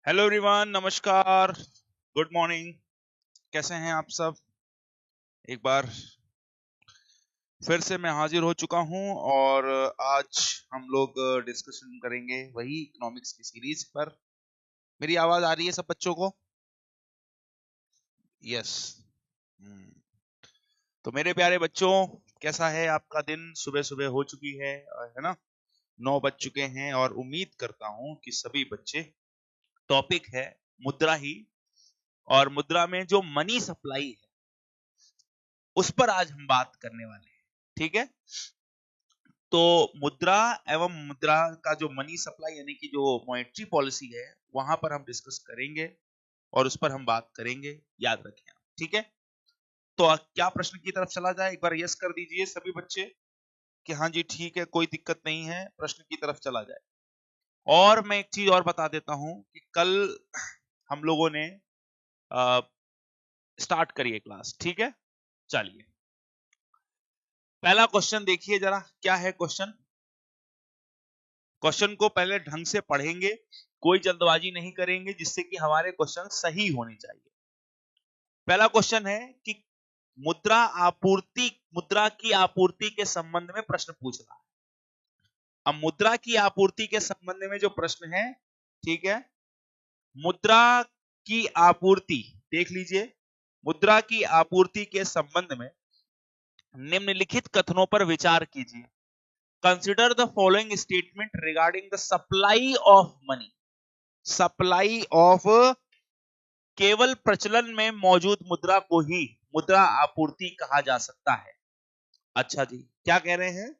Hello everyone, नमस्कार, good morning. कैसे हैं आप सब? एक बार फिर से मैं हाजिर हो चुका हूं और आज हम लोग डिस्कशन करेंगे वही इकोनॉमिक्स की सीरीज पर। मेरी आवाज आ रही है सब बच्चों को? यस। तो मेरे प्यारे बच्चों, कैसा है आपका दिन? सुबह सुबह हो चुकी है ना? 9 बज चुके हैं और उम्मीद करता हूं कि सभी बच्चे, टॉपिक है मुद्रा ही, और मुद्रा में जो मनी सप्लाई है उस पर आज हम बात करने वाले हैं। ठीक है? तो मुद्रा एवं मुद्रा का जो मनी सप्लाई यानी कि जो मॉनेटरी पॉलिसी है वहां पर हम डिस्कस करेंगे और उस पर हम बात करेंगे, याद रखें आप। ठीक है? तो क्या प्रश्न की तरफ चला जाए? एक बार यस कर दीजिए सभी बच्चे कि हाँ जी ठीक है, कोई दिक्कत नहीं है, प्रश्न की तरफ चला जाए। और मैं एक चीज और बता देता हूं कि कल हम लोगों ने स्टार्ट करी है क्लास। ठीक है? चलिए, पहला क्वेश्चन देखिए जरा, क्या है क्वेश्चन। क्वेश्चन को पहले ढंग से पढ़ेंगे, कोई जल्दबाजी नहीं करेंगे, जिससे कि हमारे क्वेश्चन सही होने चाहिए। पहला क्वेश्चन है कि मुद्रा की आपूर्ति के संबंध में प्रश्न पूछ रहा है। अब मुद्रा की आपूर्ति के संबंध में जो प्रश्न है, ठीक है, मुद्रा की आपूर्ति देख लीजिए। मुद्रा की आपूर्ति के संबंध में निम्नलिखित कथनों पर विचार कीजिए। Consider the following statement regarding the supply of money. Supply of, केवल प्रचलन में मौजूद मुद्रा को ही मुद्रा आपूर्ति कहा जा सकता है। अच्छा जी, क्या कह रहे हैं?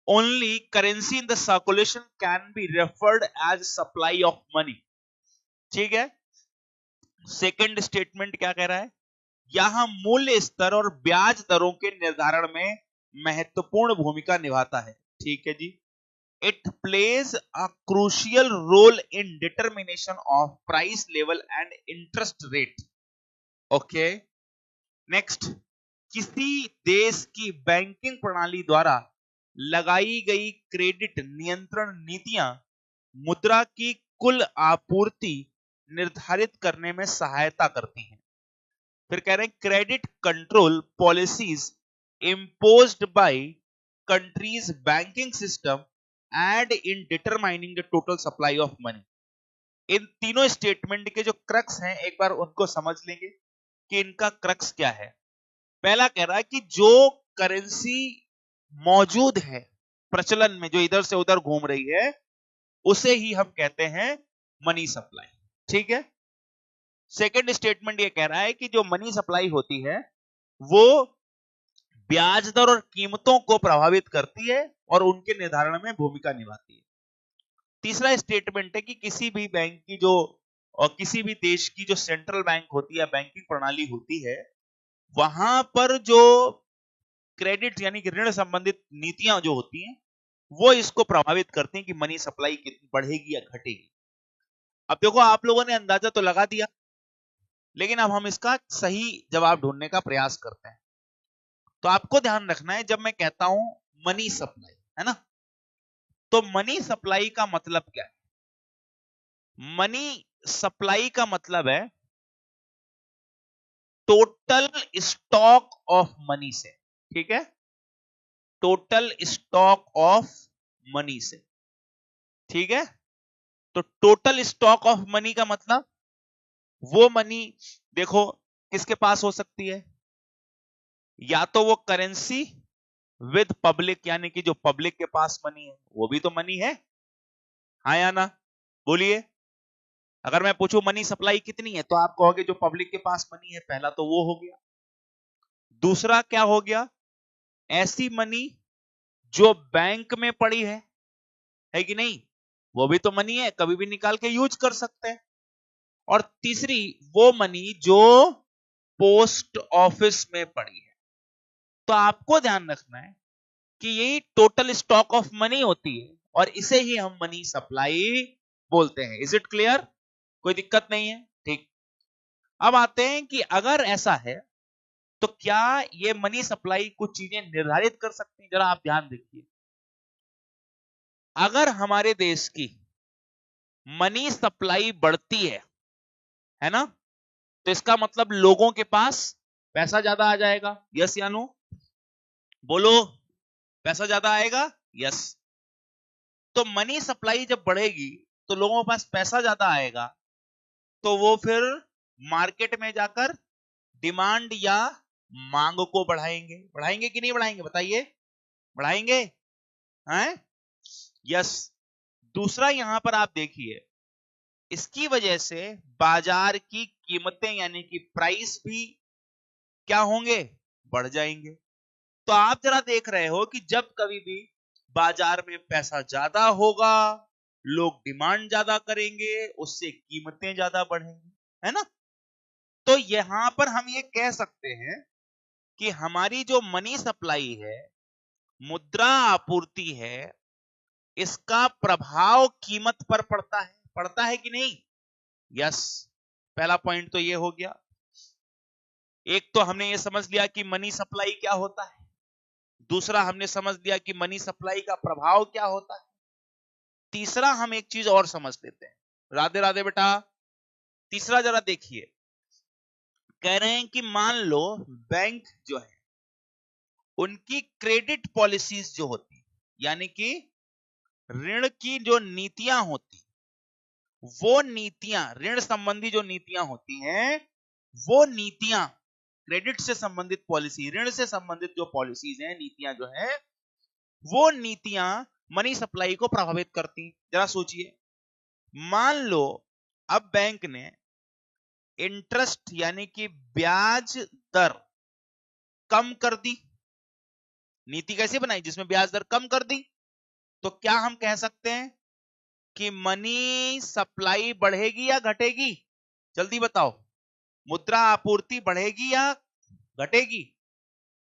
Only currency in the circulation can be referred as supply of money. ठीक है? सेकंड स्टेटमेंट क्या कह रहा है? यह मूल्य स्तर और ब्याज दरों के निर्धारण में महत्वपूर्ण भूमिका निभाता है। ठीक है जी। It plays a crucial role in determination of price level and interest rate. Okay. Next, किसी देश की बैंकिंग प्रणाली द्वारा लगाई गई क्रेडिट नियंत्रण नीतियां मुद्रा की कुल आपूर्ति निर्धारित करने में सहायता करती हैं। फिर कह रहे हैं credit control policies imposed by countries banking system and in determining the total supply of money. इन तीनों स्टेटमेंट के जो क्रक्स हैं एक बार उनको समझ लेंगे कि इनका क्रक्स क्या है। पहला कह रहा है कि जो करेंसी मौजूद है प्रचलन में, जो इधर से उधर घूम रही है, उसे ही हम कहते हैं मनी सप्लाई। ठीक है? सेकंड स्टेटमेंट ये कह रहा है कि जो मनी सप्लाई होती है वो ब्याज दर और कीमतों को प्रभावित करती है और उनके निर्धारण में भूमिका निभाती है। तीसरा स्टेटमेंट है कि किसी भी बैंक की जो, और किसी भी देश की जो सेंट्रल बैंक होती है, बैंकिंग प्रणाली होती है, वहां पर जो क्रेडिट यानी कि ऋण संबंधित नीतियां जो होती हैं वो इसको प्रभावित करती हैं कि मनी सप्लाई कितनी बढ़ेगी या घटेगी। अब देखो, आप लोगों ने अंदाजा तो लगा दिया, लेकिन अब हम इसका सही जवाब ढूंढने का प्रयास करते हैं। तो आपको ध्यान रखना है, जब मैं कहता हूं मनी सप्लाई, है ना, तो मनी सप्लाई का मतलब क्या है? मनी सप्लाई का मतलब है टोटल स्टॉक ऑफ मनी से। ठीक है? टोटल स्टॉक ऑफ मनी से। ठीक है? तो टोटल स्टॉक ऑफ मनी का मतलब वो मनी, देखो, किसके पास हो सकती है? या तो वो करेंसी विद पब्लिक, यानी कि जो पब्लिक के पास मनी है वो भी तो मनी है। हाँ या ना? बोलिए। अगर मैं पूछूं मनी सप्लाई कितनी है, तो आप कहोगे जो पब्लिक के पास मनी है। पहला तो वो हो गया। दूसरा क्या हो गया? ऐसी मनी जो बैंक में पड़ी है कि नहीं? वो भी तो मनी है, कभी भी निकाल के यूज कर सकते हैं। और तीसरी वो मनी जो पोस्ट ऑफिस में पड़ी है। तो आपको ध्यान रखना है कि यही टोटल स्टॉक ऑफ मनी होती है और इसे ही हम मनी सप्लाई बोलते हैं। Is it clear? कोई दिक्कत नहीं है? ठीक। अब आते हैं कि अगर ऐसा है तो क्या ये मनी सप्लाई कुछ चीजें निर्धारित कर सकती है? जरा आप ध्यान देखिए। अगर हमारे देश की मनी सप्लाई बढ़ती है ना, तो इसका मतलब लोगों के पास पैसा ज्यादा आ जाएगा। यस या नो, बोलो, पैसा ज्यादा आएगा। यस, तो मनी सप्लाई जब बढ़ेगी तो लोगों के पास पैसा ज्यादा आएगा, तो वो फिर मार्केट में जाकर डिमांड या मांग को बढ़ाएंगे। बढ़ाएंगे कि नहीं बढ़ाएंगे, बताइए, बढ़ाएंगे हैं? यस। दूसरा यहां पर आप देखिए, इसकी वजह से बाजार की कीमतें यानी कि प्राइस भी क्या होंगे, बढ़ जाएंगे। तो आप जरा देख रहे हो कि जब कभी भी बाजार में पैसा ज्यादा होगा, लोग डिमांड ज्यादा करेंगे, उससे कीमतें ज्यादा बढ़ेंगी, है ना। तो यहां पर हम ये कह सकते हैं कि हमारी जो मनी सप्लाई है, मुद्रा आपूर्ति है, इसका प्रभाव कीमत पर पड़ता है कि नहीं। यस, पहला पॉइंट तो ये हो गया। एक तो हमने ये समझ लिया कि मनी सप्लाई क्या होता है, दूसरा हमने समझ लिया कि मनी सप्लाई का प्रभाव क्या होता है, तीसरा हम एक चीज और समझ लेते हैं। राधे राधे बेटा। तीसरा जरा देखिए, कह रहे हैं कि मान लो बैंक जो है उनकी क्रेडिट पॉलिसीज जो होती, यानी कि ऋण की जो नीतियां होती, वो नीतियां, ऋण संबंधी जो नीतियां होती हैं, वो नीतियां, क्रेडिट से संबंधित पॉलिसी, ऋण से संबंधित जो पॉलिसीज हैं, नीतियां जो है, वो नीतियां मनी सप्लाई को प्रभावित करती। जरा सोचिए, मान लो अब बैंक ने इंटरेस्ट यानी कि ब्याज दर कम कर दी, नीति कैसे बनाई जिसमें ब्याज दर कम कर दी, तो क्या हम कह सकते हैं कि मनी सप्लाई बढ़ेगी या घटेगी, जल्दी बताओ, मुद्रा आपूर्ति बढ़ेगी या घटेगी।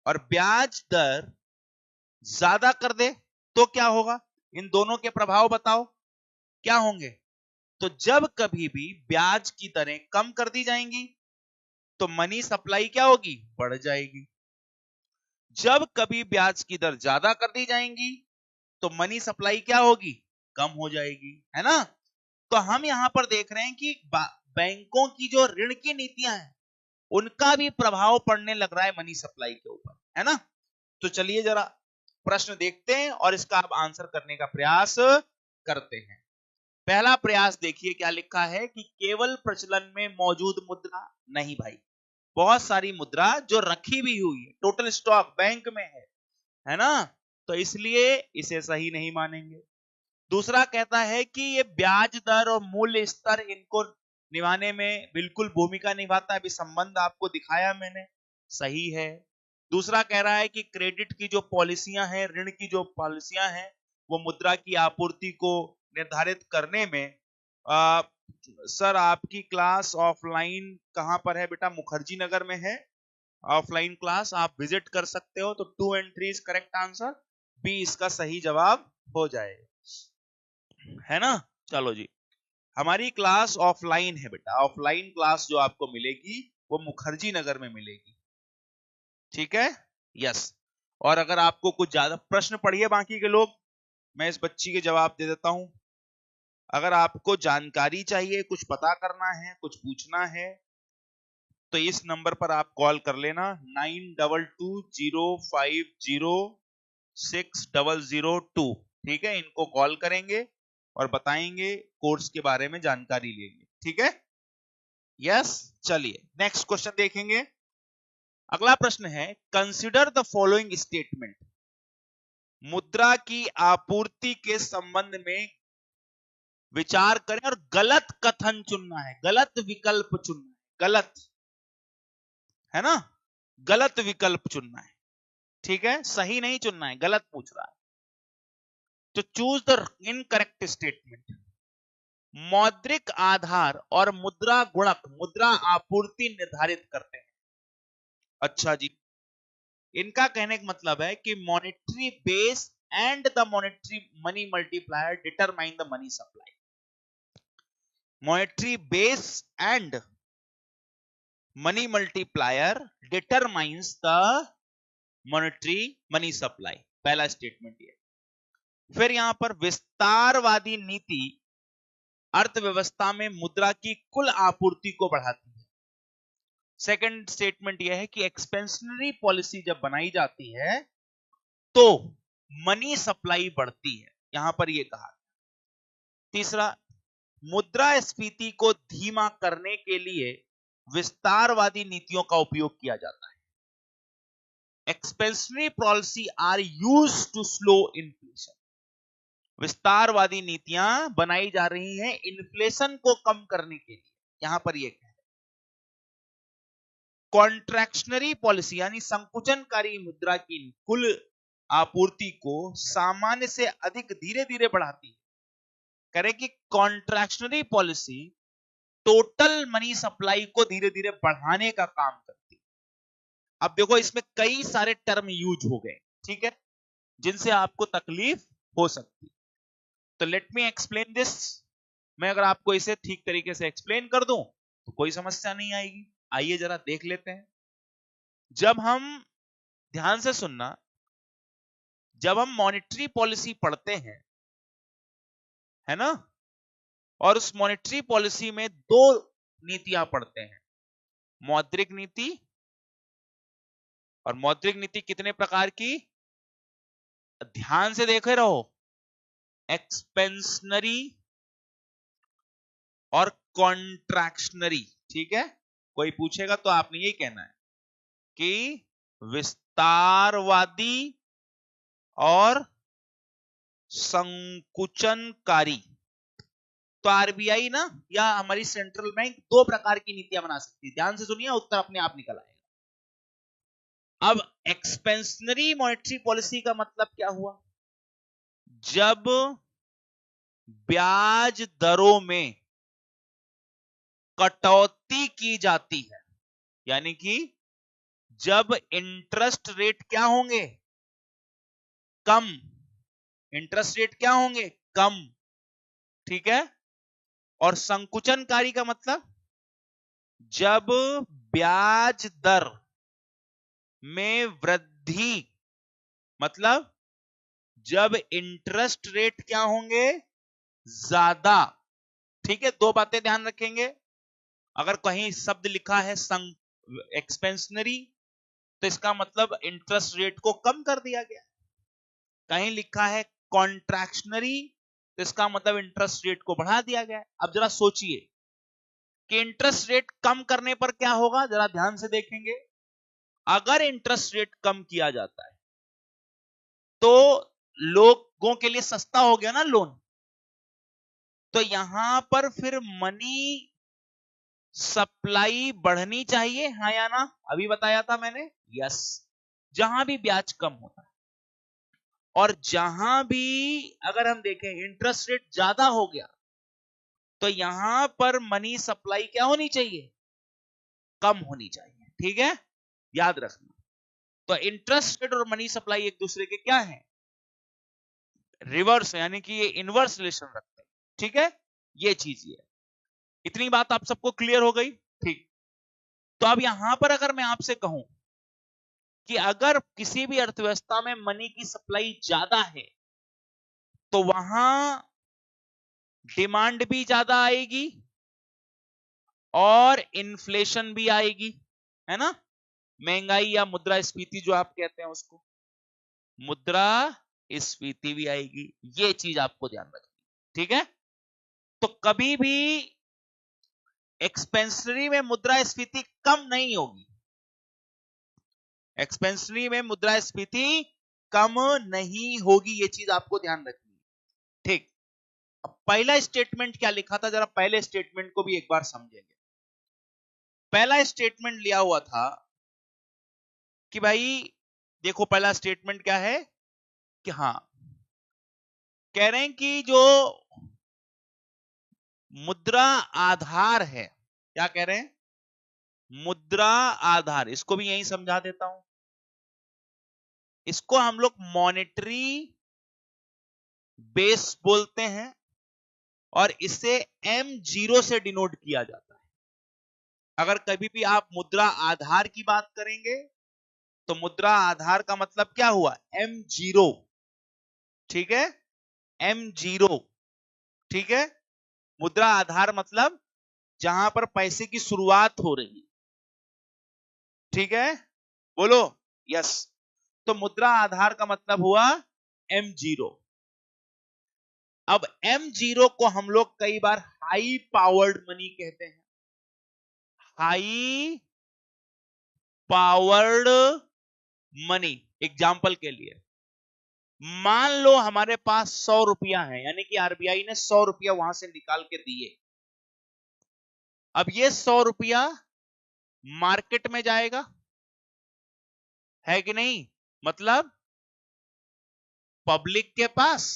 और ब्याज दर ज्यादा कर दे तो क्या होगा, इन दोनों के प्रभाव बताओ क्या होंगे। तो जब कभी भी ब्याज की दरें कम कर दी जाएंगी तो मनी सप्लाई क्या होगी, बढ़ जाएगी। जब कभी ब्याज की दर ज्यादा कर दी जाएंगी तो मनी सप्लाई क्या होगी, कम हो जाएगी, है ना। तो हम यहां पर देख रहे हैं कि बैंकों की जो ऋण की नीतियां हैं उनका भी प्रभाव पड़ने लग रहा है मनी सप्लाई के ऊपर, है ना। तो चलिए जरा प्रश्न देखते हैं और इसका आप आंसर करने का प्रयास करते हैं। पहला प्रयास देखिए क्या लिखा है कि केवल प्रचलन में मौजूद मुद्रा, नहीं भाई, बहुत सारी मुद्रा जो रखी भी हुई है, टोटल स्टॉक बैंक में है ना, तो इसलिए इसे सही नहीं मानेंगे। दूसरा कहता है कि ये ब्याज दर और मूल्य स्तर इनको निभाने में बिल्कुल भूमिका निभाता है, अभी संबंध आपको दिखाया मैंने, सही है। दूसरा कह रहा है कि क्रेडिट की जो पॉलिसियां हैं, ऋण की जो पॉलिसियां हैं, वो मुद्रा की आपूर्ति को निर्धारित करने में सर आपकी क्लास ऑफलाइन कहां पर है बेटा, मुखर्जी नगर में है ऑफलाइन क्लास, आप विजिट कर सकते हो। तो 2 and 3 is correct answer, B इसका सही जवाब हो जाएगा, है ना। चलो जी, हमारी क्लास ऑफलाइन है बेटा, ऑफलाइन क्लास जो आपको मिलेगी वो मुखर्जी नगर में मिलेगी, ठीक है। यस, और अगर आपको कुछ ज्यादा प्रश्न पढ़िए बाकी के लोग, मैं इस बच्ची के जवाब दे देता हूं। अगर आपको जानकारी चाहिए, कुछ पता करना है, कुछ पूछना है, तो इस नंबर पर आप कॉल कर लेना 9220506002, ठीक है। इनको कॉल करेंगे और बताएंगे, कोर्स के बारे में जानकारी लेंगे, ठीक है। यस, चलिए नेक्स्ट क्वेश्चन देखेंगे। अगला प्रश्न है, कंसिडर द फॉलोइंग स्टेटमेंट, मुद्रा की आपूर्ति के संबंध में विचार करें और गलत कथन चुनना है, गलत विकल्प चुनना है, गलत, है ना, गलत विकल्प चुनना है, ठीक है, सही नहीं चुनना है, गलत पूछ रहा है। तो चूज द इनकरेक्ट स्टेटमेंट। मौद्रिक आधार और मुद्रा गुणक मुद्रा आपूर्ति निर्धारित करते हैं। अच्छा जी, इनका कहने का मतलब है कि monetary base and the monetary money multiplier determine the money supply. Monetary base and money multiplier determines the monetary money supply, पहला स्टेटमेंट ये। फिर यहां पर विस्तारवादी नीति अर्थव्यवस्था में मुद्रा की कुल आपूर्ति को बढ़ाती है। सेकंड स्टेटमेंट यह है कि एक्सपेंशनरी पॉलिसी जब बनाई जाती है तो मनी सप्लाई बढ़ती है, यहां पर यह कहा। तीसरा, मुद्रास्फीति को धीमा करने के लिए विस्तारवादी नीतियों का उपयोग किया जाता है। Expansionary policy are used to slow inflation. विस्तारवादी नीतियां बनाई जा रही हैं इन्फ्लेशन को कम करने के लिए, यहां पर यह है। कॉन्ट्रैक्शनरी पॉलिसी यानी संकुचनकारी मुद्रा की कुल आपूर्ति को सामान्य से अधिक धीरे धीरे बढ़ाती है। करें कि contractionary policy total money supply को धीरे धीरे बढ़ाने का काम करती है। अब देखो इसमें कई सारे टर्म यूज हो गए, ठीक है, जिनसे आपको तकलीफ हो सकती। तो लेट मी एक्सप्लेन दिस। मैं अगर आपको इसे ठीक तरीके से एक्सप्लेन कर दूं तो कोई समस्या नहीं आएगी। आइए जरा देख लेते हैं। जब हम, ध्यान से सुनना, जब हम मॉनेटरी पॉलिसी पढ़ते हैं, है ना, और उस मॉनेटरी पॉलिसी में दो नीतियां पढ़ते हैं, मौद्रिक नीति, और मौद्रिक नीति कितने प्रकार की, ध्यान से देखे रहो, एक्सपेंशनरी और कॉन्ट्रैक्शनरी, ठीक है। कोई पूछेगा तो आपने यही कहना है कि विस्तारवादी और संकुचनकारी। तो आरबीआई ना, या हमारी सेंट्रल बैंक दो प्रकार की नीतियां बना सकती है। ध्यान से सुनिए, उत्तर अपने आप निकल आएगा। अब एक्सपेंशनरी मॉनेटरी पॉलिसी का मतलब क्या हुआ? जब ब्याज दरों में कटौती की जाती है, यानी कि जब इंटरेस्ट रेट क्या होंगे, कम। इंटरेस्ट रेट क्या होंगे, कम, ठीक है। और संकुचनकारी का मतलब जब ब्याज दर में वृद्धि, मतलब जब इंटरेस्ट रेट क्या होंगे, ज्यादा, ठीक है। दो बातें ध्यान रखेंगे। अगर कहीं शब्द लिखा है एक्सपेंशनरी तो इसका मतलब इंटरेस्ट रेट को कम कर दिया गया। कहीं लिखा है कॉन्ट्रैक्शनरी तो इसका मतलब इंटरेस्ट रेट को बढ़ा दिया गया। अब जरा सोचिए कि इंटरेस्ट रेट कम करने पर क्या होगा, जरा ध्यान से देखेंगे। अगर इंटरेस्ट रेट कम किया जाता है तो लोगों के लिए सस्ता हो गया ना लोन, तो यहां पर फिर मनी सप्लाई बढ़नी चाहिए, हाँ या ना? अभी बताया था मैंने, यस। जहां भी ब्याज कम होता है और जहां भी अगर हम देखें इंटरेस्ट रेट ज्यादा हो गया तो यहां पर मनी सप्लाई क्या होनी चाहिए, कम होनी चाहिए, ठीक है, याद रखना। तो इंटरेस्ट रेट और मनी सप्लाई एक दूसरे के क्या है, रिवर्स, यानी कि ये इनवर्स रिलेशन रखते हैं, ठीक है। ये चीज ये, इतनी बात आप सबको क्लियर हो गई, ठीक। तो अब यहां पर अगर मैं आपसे कहूं कि अगर किसी भी अर्थव्यवस्था में मनी की सप्लाई ज्यादा है तो वहां डिमांड भी ज्यादा आएगी और इन्फ्लेशन भी आएगी, है ना। महंगाई या मुद्रास्फीति जो आप कहते हैं उसको, मुद्रास्फीति भी आएगी। ये चीज आपको ध्यान रखनी, ठीक है। तो कभी भी एक्सपेंशनरी में मुद्रास्फीति कम नहीं होगी, एक्सपेंशनरी में मुद्रास्फीति कम नहीं होगी, ये चीज आपको ध्यान रखनी है, ठीक। अब पहला स्टेटमेंट क्या लिखा था, जरा पहले स्टेटमेंट को भी एक बार समझेंगे। पहला स्टेटमेंट लिया हुआ था कि भाई देखो, पहला स्टेटमेंट क्या है कि हां, कह रहे हैं कि जो मुद्रा आधार है, क्या कह रहे हैं, मुद्रा आधार, इसको भी यही समझा देता हूं। इसको हम लोग मॉनेटरी बेस बोलते हैं और इसे M0 से डिनोट किया जाता है। अगर कभी भी आप मुद्रा आधार की बात करेंगे तो मुद्रा आधार का मतलब क्या हुआ, M0, ठीक है, M0, ठीक है। मुद्रा आधार मतलब जहां पर पैसे की शुरुआत हो रही, ठीक है, बोलो यस। तो मुद्रा आधार का मतलब हुआ M0। अब M0 को हम लोग कई बार हाई पावर्ड मनी कहते हैं, हाई पावर्ड मनी। एग्जाम्पल के लिए मान लो हमारे पास 100 रुपया है, यानी कि आरबीआई ने 100 रुपया वहां से निकाल के दिए। अब ये 100 रुपया मार्केट में जाएगा, है कि नहीं, मतलब पब्लिक के पास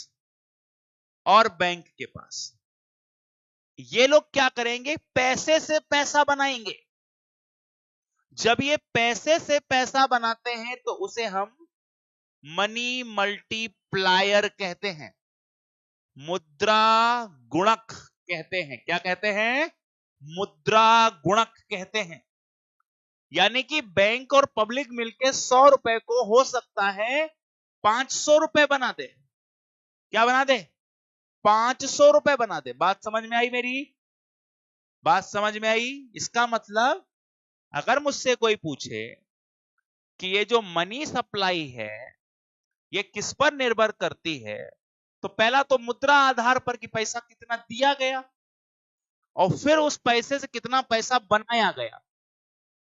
और बैंक के पास। ये लोग क्या करेंगे, पैसे से पैसा बनाएंगे। जब ये पैसे से पैसा बनाते हैं तो उसे हम मनी मल्टीप्लायर कहते हैं, मुद्रा गुणक कहते हैं। क्या कहते हैं, मुद्रा गुणक कहते हैं। यानी कि बैंक और पब्लिक मिलके 100 रुपए को हो सकता है 500 रुपए बना दे। क्या बना दे, 500 रुपए बना दे। बात समझ में आई मेरी, बात समझ में आई। इसका मतलब अगर मुझसे कोई पूछे कि ये जो मनी सप्लाई है ये किस पर निर्भर करती है, तो पहला तो मुद्रा आधार पर कि पैसा कितना दिया गया और फिर उस पैसे से कितना पैसा बनाया गया,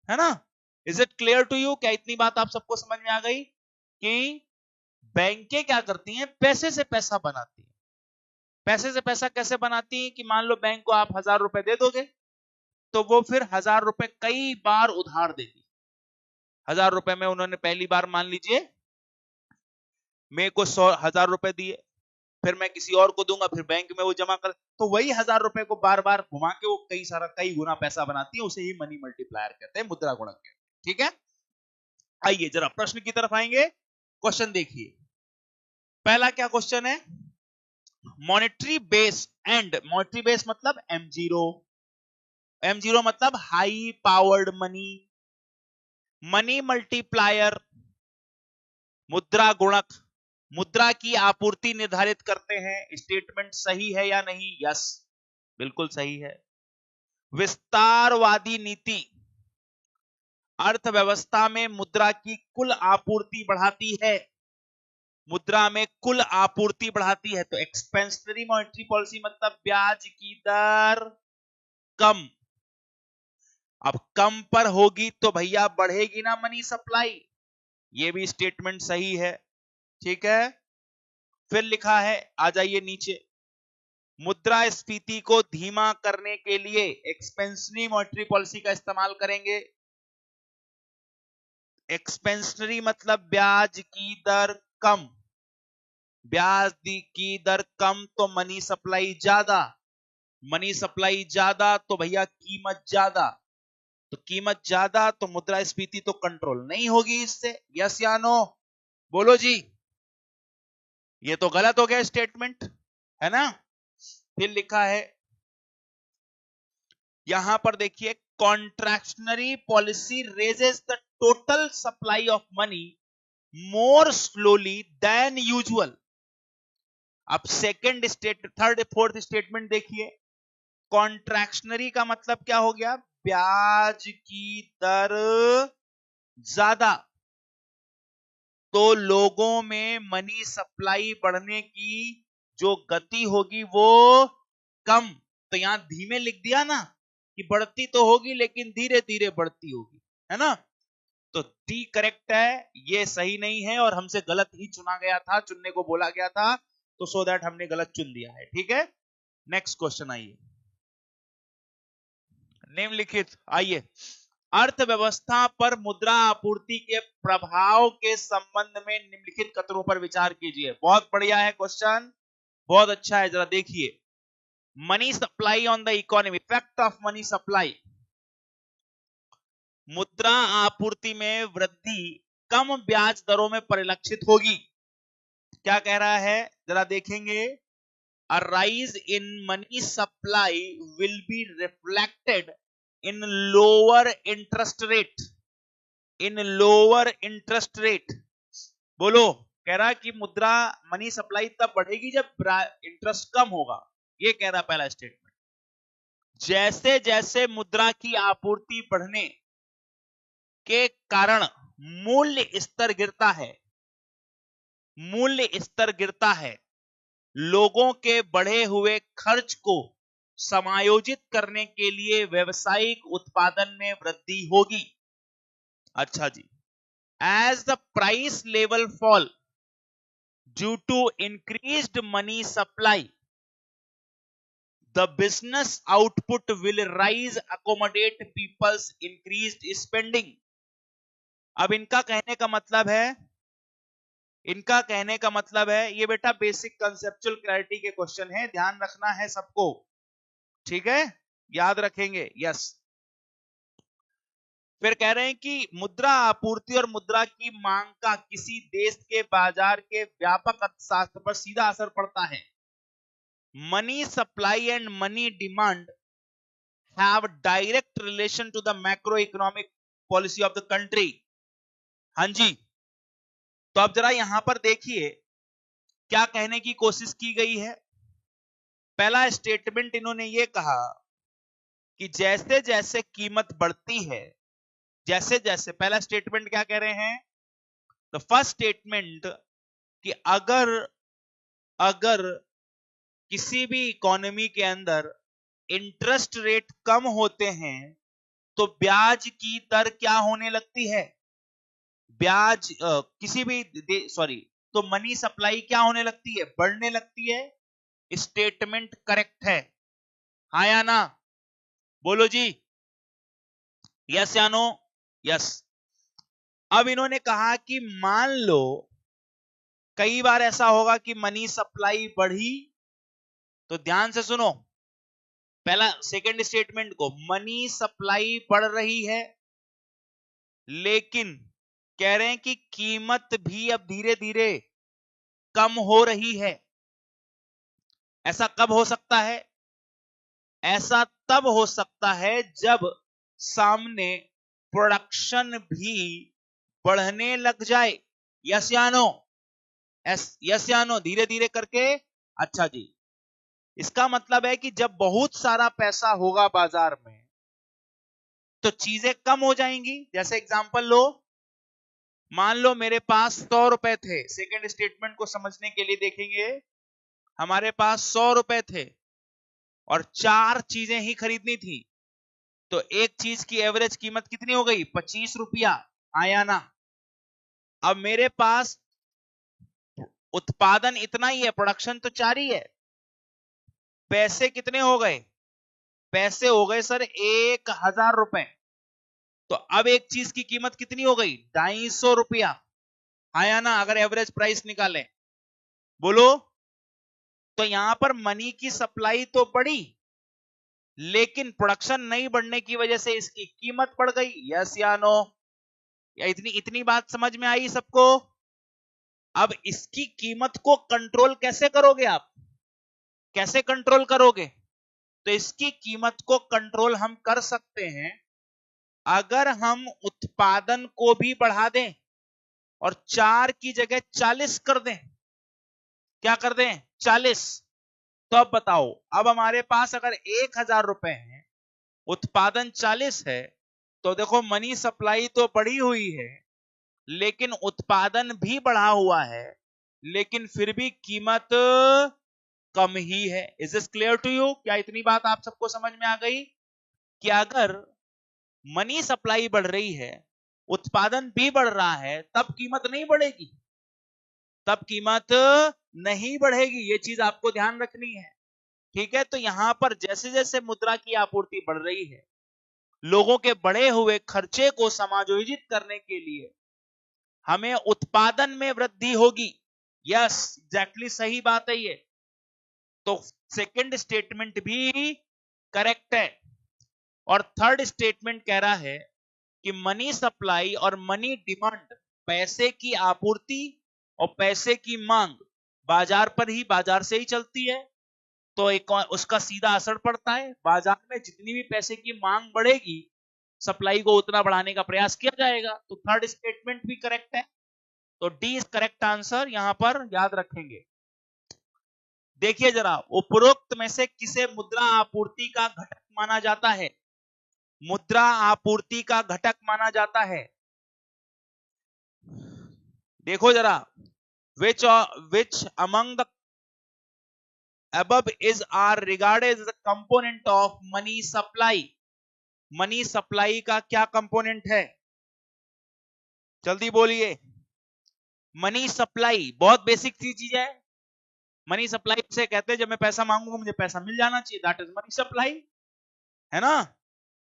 है ना। Is it clear to you, क्या इतनी बात आप सबको समझ में आ गई कि बैंकें क्या करती हैं, पैसे से पैसा बनाती हैं। पैसे से पैसा कैसे बनाती हैं कि मान लो बैंक को आप 1000 रुपए दे दोगे तो वो फिर 1000 रुपए कई बार उधार देगी। 1000 रुपए में उन्होंने पहली बार मान लीजिए मेरे को 1000 रुपए दिए, फिर मैं किसी और को दूंगा, फिर बैंक में वो जमा कर, तो वही 1000 रुपए को बार बार घुमा के वो कई गुना पैसा बनाती है। उसे ही मनी मल्टीप्लायर कहते हैं, मुद्रा गुणक कहते हैं, ठीक है। आइए जरा प्रश्न की तरफ आएंगे। क्वेश्चन देखिए, पहला क्या क्वेश्चन है, monetary base and, monetary base मतलब M0, M0 मतलब high powered money, money multiplier, मुद्रा गुणक, मुद्रा की आपूर्ति निर्धारित करते हैं। स्टेटमेंट सही है या नहीं, यस बिल्कुल सही है। विस्तारवादी नीति, अर्थव्यवस्था में मुद्रा की कुल आपूर्ति बढ़ाती है, मुद्रा में कुल आपूर्ति बढ़ाती है। तो एक्सपेंशनरी मॉनेटरी पॉलिसी मतलब ब्याज की दर कम। अब कम पर होगी तो भैया बढ़ेगी ना मनी सप्लाई, ये भी स्टेटमेंट सही है, ठीक है। फिर लिखा है, आ जाइए नीचे, मुद्रास्फीति को धीमा करने के लिए एक्सपेंशनरी मॉनेटरी पॉलिसी का इस्तेमाल करेंगे। एक्सपेंशनरी मतलब ब्याज की दर कम, ब्याज की दर कम तो मनी सप्लाई ज्यादा, मनी सप्लाई ज्यादा तो भैया कीमत ज्यादा, तो कीमत ज्यादा तो मुद्रास्फीति तो कंट्रोल नहीं होगी इससे, यस या नो, बोलो जी। ये तो गलत हो गया स्टेटमेंट, है ना। फिर लिखा है यहां पर देखिए, contractionary policy raises the total supply of money more slowly than usual. अब सेकंड थर्ड फोर्थ स्टेटमेंट देखिए, कॉन्ट्रैक्शनरी का मतलब क्या हो गया, ब्याज की दर ज्यादा तो लोगों में मनी सप्लाई बढ़ने की जो गति होगी वो कम। तो यहां धीमे लिख दिया ना कि बढ़ती तो होगी लेकिन धीरे धीरे बढ़ती होगी, है ना। तो डी करेक्ट है, ये सही नहीं है और हमसे गलत ही चुना गया था, चुनने को बोला गया था, तो सो दैट हमने गलत चुन लिया है, ठीक है। नेक्स्ट क्वेश्चन आइए, निम्नलिखित, आइए, अर्थव्यवस्था पर मुद्रा आपूर्ति के प्रभाव के संबंध में निम्नलिखित कथनों पर विचार कीजिए। बहुत बढ़िया है क्वेश्चन, बहुत अच्छा है, जरा देखिए, money supply on the economy, effect of money supply, मुद्रा आपूर्ति में वृद्धि कम ब्याज दरों में परिलक्षित होगी। क्या कह रहा है, जरा देखेंगे, a rise in money supply will be reflected in lower interest rate, in lower interest rate, बोलो, कह रहा है कि मुद्रा मनी सप्लाई तब बढ़ेगी जब इंटरेस्ट कम होगा, ये कह रहा है पहला स्टेटमेंट। जैसे जैसे मुद्रा की आपूर्ति बढ़ने के कारण मूल्य स्तर गिरता है, मूल्य स्तर गिरता है, लोगों के बढ़े हुए खर्च को समायोजित करने के लिए व्यावसायिक उत्पादन में वृद्धि होगी। अच्छा जी, as the price level fall due to increased money supply, the business output will rise accommodate people's increased spending। अब इनका कहने का मतलब है, इनका कहने का मतलब है, ये बेटा बेसिक कंसेप्चुअल क्लैरिटी के क्वेश्चन है, ध्यान रखना है सबको, ठीक है, याद रखेंगे। यस, फिर कह रहे हैं कि मुद्रा आपूर्ति और मुद्रा की मांग का किसी देश के बाजार के व्यापक अर्थशास्त्र पर सीधा असर पड़ता है। Money supply and money demand have direct relation to the macroeconomic policy of the country। हाँ जी, तो अब जरा यहां पर देखिए क्या कहने की कोशिश की गई है। पहला स्टेटमेंट इन्होंने ये कहा कि जैसे जैसे कीमत बढ़ती है, जैसे जैसे, पहला स्टेटमेंट क्या कह रहे हैं, द फर्स्ट स्टेटमेंट कि अगर अगर किसी भी इकोनॉमी के अंदर इंटरेस्ट रेट कम होते हैं तो ब्याज की दर क्या होने लगती है, ब्याज किसी भी सॉरी, तो मनी सप्लाई क्या होने लगती है, बढ़ने लगती है। स्टेटमेंट करेक्ट है, हाँ या ना, बोलो जी, यस या नो, यस। अब इन्होंने कहा कि मान लो कई बार ऐसा होगा कि मनी सप्लाई बढ़ी, तो ध्यान से सुनो पहला सेकंड स्टेटमेंट को, मनी सप्लाई बढ़ रही है लेकिन कह रहे हैं कि कीमत भी अब धीरे धीरे कम हो रही है। ऐसा कब हो सकता है, ऐसा तब हो सकता है जब सामने प्रोडक्शन भी बढ़ने लग जाए। यस या नो, यस या नो, धीरे धीरे करके। अच्छा जी, इसका मतलब है कि जब बहुत सारा पैसा होगा बाजार में तो चीजें कम हो जाएंगी। जैसे एग्जांपल लो, मान लो मेरे पास 100 रुपए थे, सेकंड स्टेटमेंट को समझने के लिए देखेंगे, हमारे पास 100 रुपए थे और 4 चीजें ही खरीदनी थी, तो एक चीज की एवरेज कीमत कितनी हो गई, 25 रुपया, आया ना। अब मेरे पास उत्पादन इतना ही है, प्रोडक्शन तो 4 ही है, पैसे कितने हो गए, पैसे हो गए सर 1000 रुपए, तो अब एक चीज की कीमत कितनी हो गई, 250 रुपया, आया ना, अगर एवरेज प्राइस निकालें, बोलो। तो यहां पर मनी की सप्लाई तो बढ़ी लेकिन प्रोडक्शन नहीं बढ़ने की वजह से इसकी कीमत बढ़ गई। यस या नो, या इतनी इतनी बात समझ में आई सबको। अब इसकी कीमत को कंट्रोल कैसे करोगे आप, कैसे कंट्रोल करोगे, तो इसकी कीमत को कंट्रोल हम कर सकते हैं अगर हम उत्पादन को भी बढ़ा दें और 4 की जगह 40 कर दें। क्या कर दें, 40। तो अब बताओ, अब हमारे पास अगर 1000 रुपए हैं, उत्पादन 40 है, तो देखो मनी सप्लाई तो बढ़ी हुई है लेकिन उत्पादन भी बढ़ा हुआ है, लेकिन फिर भी कीमत कम ही है। Is this clear to you, क्या इतनी बात आप सबको समझ में आ गई कि अगर मनी सप्लाई बढ़ रही है, उत्पादन भी बढ़ रहा है, तब कीमत नहीं बढ़ेगी, तब कीमत नहीं बढ़ेगी, ये चीज आपको ध्यान रखनी है, ठीक है। तो यहां पर जैसे जैसे मुद्रा की आपूर्ति बढ़ रही है, लोगों के बढ़े हुए खर्चे को समायोजित करने के लिए हमें उत्पादन में वृद्धि होगी। यस, एग्जैक्टली सही बात है ये, तो सेकंड स्टेटमेंट भी करेक्ट है। और थर्ड स्टेटमेंट कह रहा है कि मनी सप्लाई और मनी डिमांड, पैसे की आपूर्ति और पैसे की मांग बाजार पर ही, बाजार से ही चलती है, तो एक उसका सीधा असर पड़ता है। बाजार में जितनी भी पैसे की मांग बढ़ेगी, सप्लाई को उतना बढ़ाने का प्रयास किया जाएगा। तो थर्ड स्टेटमेंट भी करेक्ट है, तो डी इज करेक्ट आंसर, यहां पर याद रखेंगे। देखिए जरा, उपरोक्त में से किसे मुद्रा आपूर्ति का घटक माना जाता है? मुद्रा आपूर्ति का घटक माना जाता है। देखो जरा, which among the above is are regarded as the component of money supply? Money supply का क्या कंपोनेंट है? जल्दी बोलिए। मनी सप्लाई बहुत बेसिक सी चीज है। मनी सप्लाई से कहते हैं जब मैं पैसा मांगूंगा मुझे पैसा मिल जाना चाहिए, दैट इज मनी सप्लाई, है ना।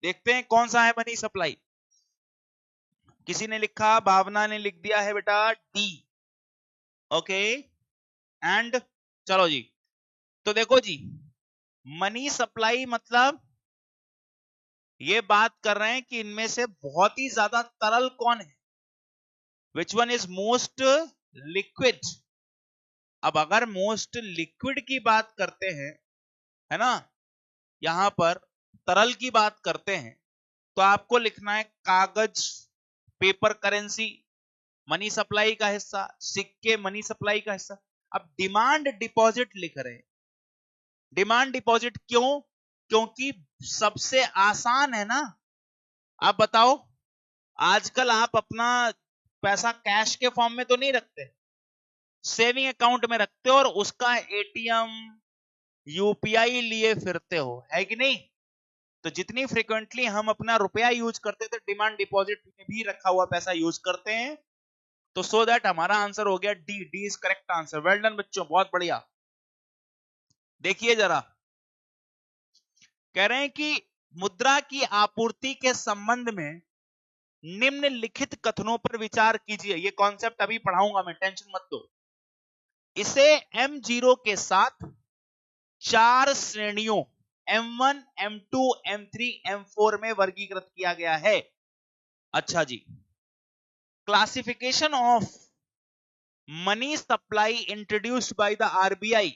देखते हैं कौन सा है मनी सप्लाई। किसी ने लिखा, भावना ने लिख दिया है बेटा डी। ओके एंड चलो जी, तो देखो जी, मनी सप्लाई मतलब ये बात कर रहे हैं कि इनमें से बहुत ही ज्यादा तरल कौन है, which one is most liquid. अब अगर मोस्ट लिक्विड की बात करते हैं, है ना, यहां पर तरल की बात करते हैं, तो आपको लिखना है कागज, पेपर करेंसी मनी सप्लाई का हिस्सा, सिक्के मनी सप्लाई का हिस्सा। अब डिमांड डिपॉजिट लिख रहे हैं। डिमांड डिपॉजिट क्यों? क्योंकि सबसे आसान है ना। आप बताओ, आजकल आप अपना पैसा कैश के फॉर्म में तो नहीं रखते, सेविंग अकाउंट में रखते हो और उसका एटीएम यूपीआई लिए फिरते हो, है कि नहीं? तो जितनी फ्रीक्वेंटली हम अपना रुपया यूज करते थे, डिमांड डिपॉजिट में भी रखा हुआ पैसा यूज करते हैं। तो सो दैट हमारा आंसर हो गया D. D is correct answer. Well done बच्चों, बहुत बढ़िया। देखिए जरा, कह रहे हैं कि मुद्रा की आपूर्ति के संबंध में निम्नलिखित कथनों पर विचार कीजिए। ये कॉन्सेप्ट अभी पढ़ाऊंगा मैं, टेंशन मत लो। इसे M0 के साथ 4 श्रेणियों M1, M2, M3, M4 में वर्गीकृत किया गया है। अच्छा जी, classification of money supply introduced by the RBI.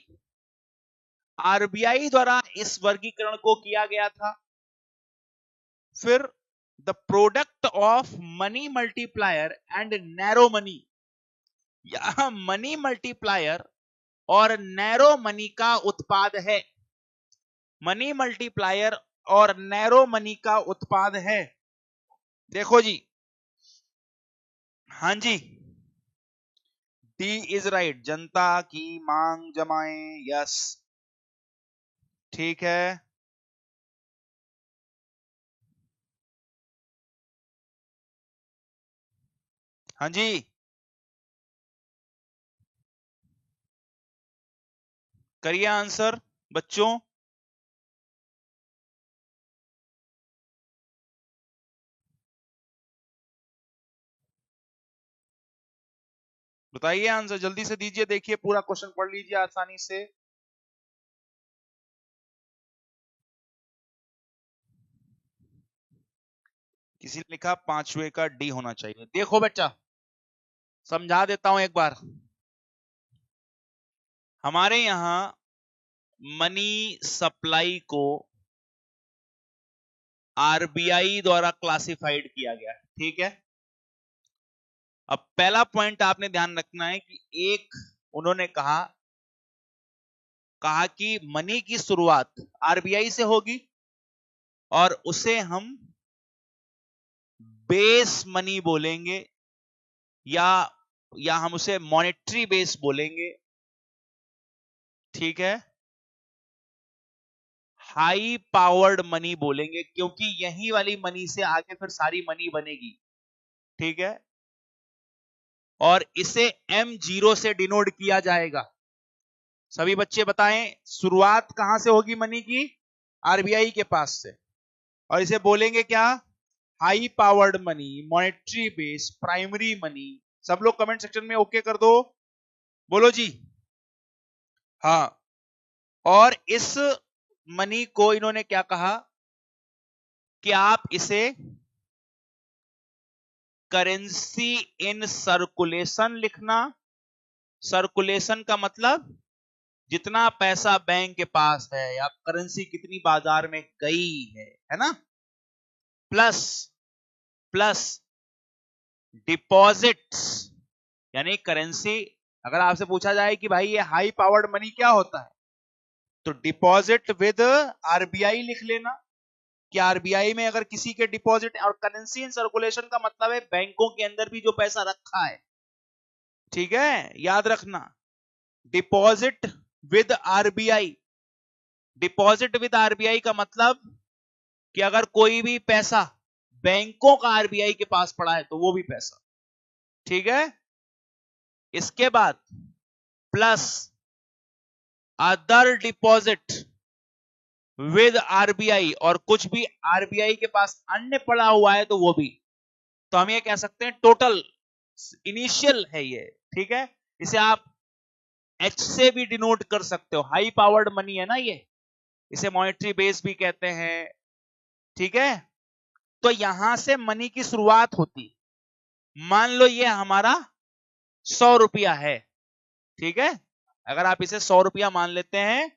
RBI द्वारा इस वर्गीकरण को किया गया था। फिर the product of money multiplier and narrow money. यह मनी मल्टीप्लायर और नैरो मनी का उत्पाद है। मनी मल्टीप्लायर और नैरो मनी का उत्पाद है। देखो जी, हाँ जी, डी इज राइट। जनता की मांग जमाएं, यस ठीक है। हाँ जी, करिए आंसर बच्चों। बताइए आंसर जल्दी से दीजिए। देखिए पूरा क्वेश्चन पढ़ लीजिए आसानी से। किसी ने लिखा 5वें का डी होना चाहिए। देखो बच्चा, समझा देता हूं एक बार। हमारे यहां मनी सप्लाई को आरबीआई द्वारा क्लासिफाइड किया गया है, ठीक है। अब पहला पॉइंट आपने ध्यान रखना है कि एक उन्होंने कहा कि मनी की शुरुआत आरबीआई से होगी और उसे हम बेस मनी बोलेंगे या हम उसे मॉनेटरी बेस बोलेंगे, ठीक है। हाई पावर्ड मनी बोलेंगे क्योंकि यही वाली मनी से आगे फिर सारी मनी बनेगी, ठीक है। और इसे M0 से डिनोट किया जाएगा। सभी बच्चे बताएं, शुरुआत कहां से होगी मनी की? आरबीआई के पास से। और इसे बोलेंगे क्या? High powered money, monetary base, primary money. सब लोग कमेंट सेक्शन में ओके कर दो, बोलो जी हाँ। और इस मनी को इन्होंने क्या कहा कि आप इसे करेंसी इन सर्कुलेशन लिखना। सर्कुलेशन का मतलब जितना पैसा बैंक के पास है या करेंसी कितनी बाजार में गई है ना, प्लस डिपॉजिट्स, यानी करेंसी। अगर आपसे पूछा जाए कि भाई ये हाई पावर्ड मनी क्या होता है, तो डिपॉजिट विद आरबीआई लिख लेना कि आरबीआई में अगर किसी के डिपॉजिट, और करेंसी इन सर्कुलेशन का मतलब है बैंकों के अंदर भी जो पैसा रखा है, ठीक है, याद रखना। Deposit with RBI, deposit with RBI का मतलब कि अगर कोई भी पैसा बैंकों का आरबीआई के पास पड़ा है तो वो भी पैसा, ठीक है। इसके बाद plus other deposit with RBI, और कुछ भी आरबीआई के पास अन्य पड़ा हुआ है तो वो भी। तो हम ये कह सकते हैं टोटल इनिशियल है ये, ठीक है। इसे आप एच से भी डिनोट कर सकते हो, हाई पावर्ड मनी है ना ये, इसे मॉनेटरी बेस भी कहते हैं, ठीक है। तो यहां से मनी की शुरुआत होती, मान लो ये हमारा 100 रुपया है, ठीक है। अगर आप इसे 100 रुपया मान लेते हैं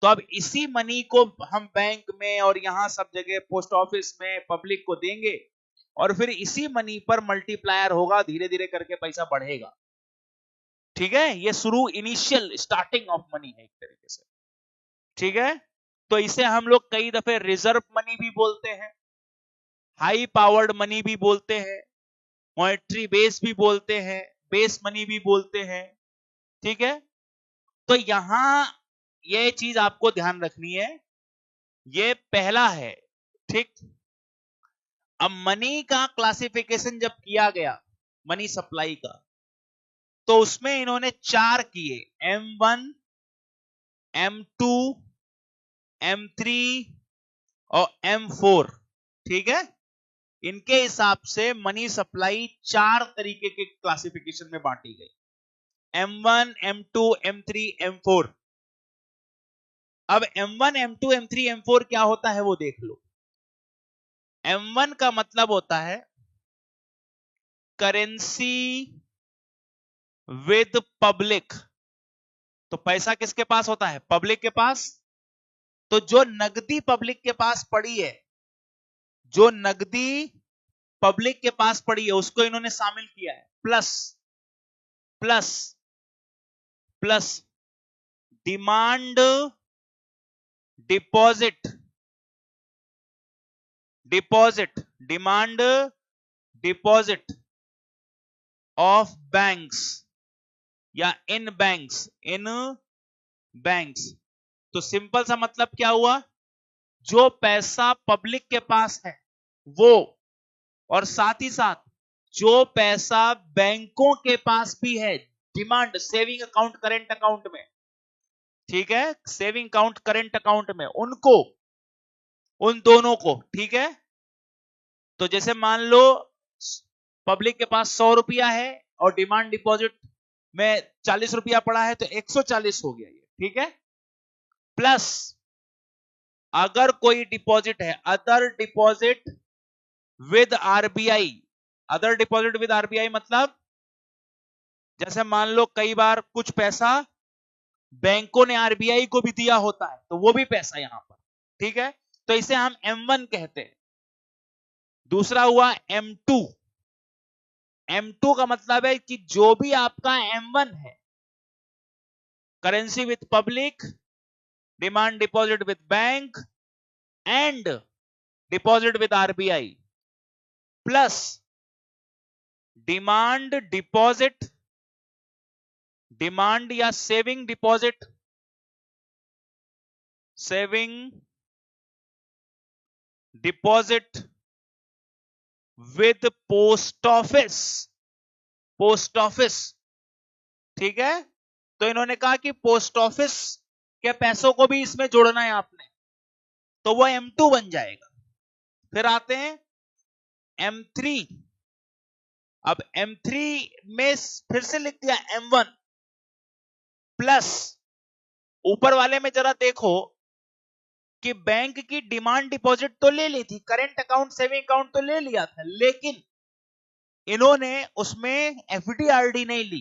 तो अब इसी मनी को हम बैंक में और यहां सब जगह पोस्ट ऑफिस में पब्लिक को देंगे, और फिर इसी मनी पर मल्टीप्लायर होगा, धीरे धीरे करके पैसा बढ़ेगा, ठीक है। ये शुरू, इनिशियल स्टार्टिंग ऑफ मनी है एक तरीके से, ठीक है। तो इसे हम लोग कई दफे रिजर्व मनी भी बोलते हैं, हाई पावर्ड मनी भी बोलते हैं, मॉनेटरी बेस भी बोलते हैं, बेस मनी भी बोलते हैं, ठीक है। तो यहां यह चीज आपको ध्यान रखनी है, ये पहला है, ठीक। अब मनी का क्लासिफिकेशन जब किया गया, मनी सप्लाई का, तो उसमें इन्होंने 4 किए, M1, M2, M3 और M4, ठीक है। इनके हिसाब से मनी सप्लाई 4 तरीके के क्लासिफिकेशन में बांटी गई, M1, M2, M3, M4। अब M1, M2, M3, M4 क्या होता है वो देख लो। M1 का मतलब होता है करेंसी विद पब्लिक। तो पैसा किसके पास होता है? पब्लिक के पास। तो जो नगदी पब्लिक के पास पड़ी है, जो नगदी पब्लिक के पास पड़ी है उसको इन्होंने शामिल किया है, plus plus plus demand deposit, deposit, demand deposit of banks या इन बैंक्स, इन बैंक्स। तो सिंपल सा मतलब क्या हुआ, जो पैसा पब्लिक के पास है वो, और साथ ही साथ जो पैसा बैंकों के पास भी है, demand saving account current account में, ठीक है, सेविंग अकाउंट करेंट अकाउंट में, उनको, उन दोनों को, ठीक है। तो जैसे मान लो पब्लिक के पास 100 रुपया है और डिमांड डिपॉजिट में 40 रुपया पड़ा है, तो 140 हो गया ये, ठीक है। प्लस अगर कोई डिपॉजिट है, other deposit with RBI, other deposit with RBI मतलब जैसे मान लो कई बार कुछ पैसा बैंकों ने आरबीआई को भी दिया होता है, तो वो भी पैसा यहां पर, ठीक है। तो इसे हम M1 कहते हैं। दूसरा हुआ M2। M2 का मतलब है कि जो भी आपका M1 है, currency with public, demand deposit with bank and deposit with RBI, plus demand deposit, demand या saving deposit, saving deposit with post office, post office, ठीक है। तो इन्होंने कहा कि पोस्ट ऑफिस के पैसों को भी इसमें जोड़ना है आपने, तो वो M2 बन जाएगा। फिर आते हैं M3। अब M3 में फिर से लिख दिया M1 प्लस, ऊपर वाले में जरा देखो कि बैंक की डिमांड डिपॉजिट तो ले ली थी, करेंट अकाउंट सेविंग अकाउंट तो ले लिया था, लेकिन इन्होंने उसमें एफडीआरडी नहीं ली।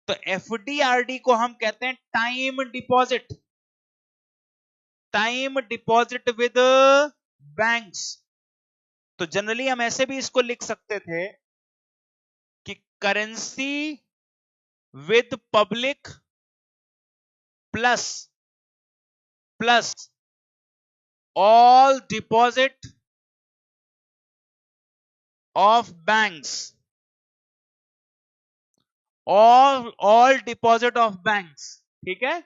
तो एफडीआरडी को हम कहते हैं time deposit, time deposit with banks. तो जनरली हम ऐसे भी इसको लिख सकते थे कि currency with public plus plus all deposit of banks, all deposit of banks, ठीक है,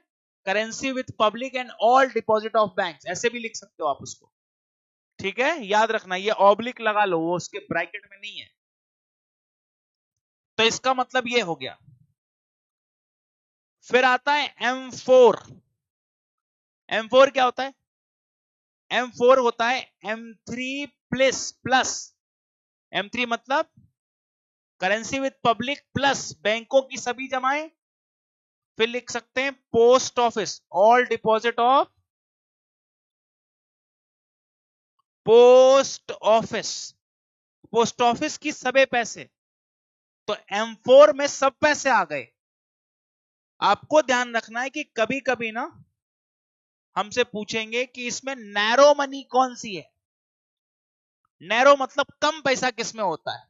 currency with public and all deposit of banks, ऐसे भी लिख सकते हो आप उसको, ठीक है, याद रखना ये ऑब्लिक लगा लो, वो उसके ब्रैकेट में नहीं है। तो इसका मतलब ये हो गया। फिर आता है M4। M4 क्या होता है? M4 होता है M3 प्लस M3 मतलब करेंसी विथ पब्लिक प्लस बैंकों की सभी जमाएं, फिर लिख सकते हैं post office, all deposit of post office, post office की सभी पैसे। तो M4 में सब पैसे आ गए। आपको ध्यान रखना है कि कभी कभी ना हमसे पूछेंगे कि इसमें नैरो मनी कौन सी है। नैरो मतलब कम पैसा किसमें होता है,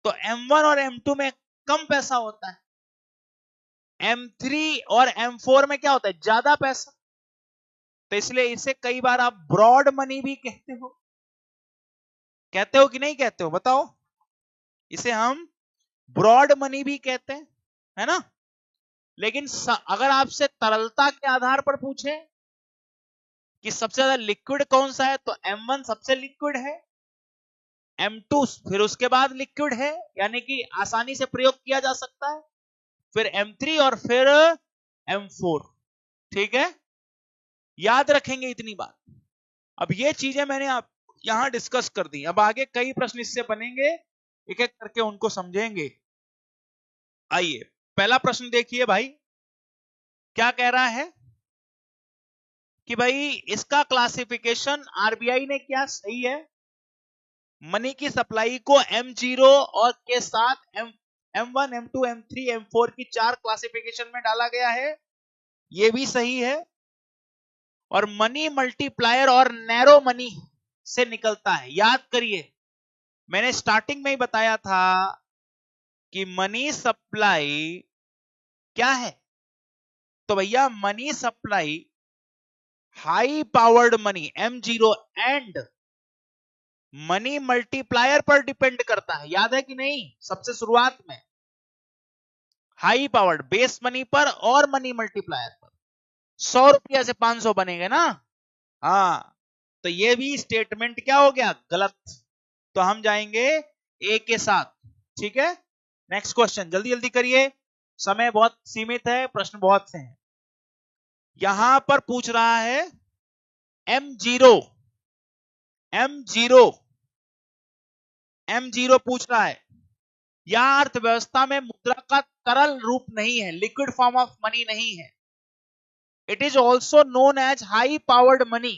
तो M1 और M2 में कम पैसा होता है, M3 और M4 में क्या होता है, ज्यादा पैसा। तो इसलिए इसे कई बार आप ब्रॉड मनी भी कहते हो कि नहीं कहते हो, बताओ। इसे हम ब्रॉड मनी भी कहते हैं, है ना। लेकिन अगर आपसे तरलता के आधार पर पूछे कि सबसे ज्यादा लिक्विड कौन सा है, तो M1 सबसे लिक्विड है, M2 फिर उसके बाद लिक्विड है, यानी कि आसानी से प्रयोग किया जा सकता है, फिर M3 और फिर M4, ठीक है, याद रखेंगे इतनी बात। अब ये चीजें मैंने आप यहां डिस्कस कर दी, अब आगे कई प्रश्न इससे बनेंगे, एक एक करके उनको समझेंगे। आइए पहला प्रश्न देखिए भाई, क्या कह रहा है कि भाई इसका क्लासिफिकेशन आरबीआई ने किया सही है, मनी की सप्लाई को M0 और के साथ M1, M2, M3, M4 की 4 क्लासिफिकेशन में डाला गया है, ये भी सही है। और मनी मल्टीप्लायर और नैरो मनी से निकलता है। याद करिए मैंने स्टार्टिंग में ही बताया था कि मनी सप्लाई क्या है, तो भैया money supply high powered money M0 and money multiplier पर डिपेंड करता है, याद है कि नहीं, सबसे शुरुआत में हाई पावर्ड बेस मनी पर और मनी मल्टीप्लायर पर। 100 रुपया से 500 बनेंगे ना, हाँ, तो ये भी स्टेटमेंट क्या हो गया, गलत। तो हम जाएंगे ए के साथ, ठीक है। नेक्स्ट क्वेश्चन जल्दी जल्दी करिए, समय बहुत सीमित है, प्रश्न बहुत से हैं। यहां पर पूछ रहा है M0 पूछ रहा है, यह अर्थव्यवस्था में मुद्रा का तरल रूप नहीं है, लिक्विड फॉर्म ऑफ मनी नहीं है। It is also known as high powered money.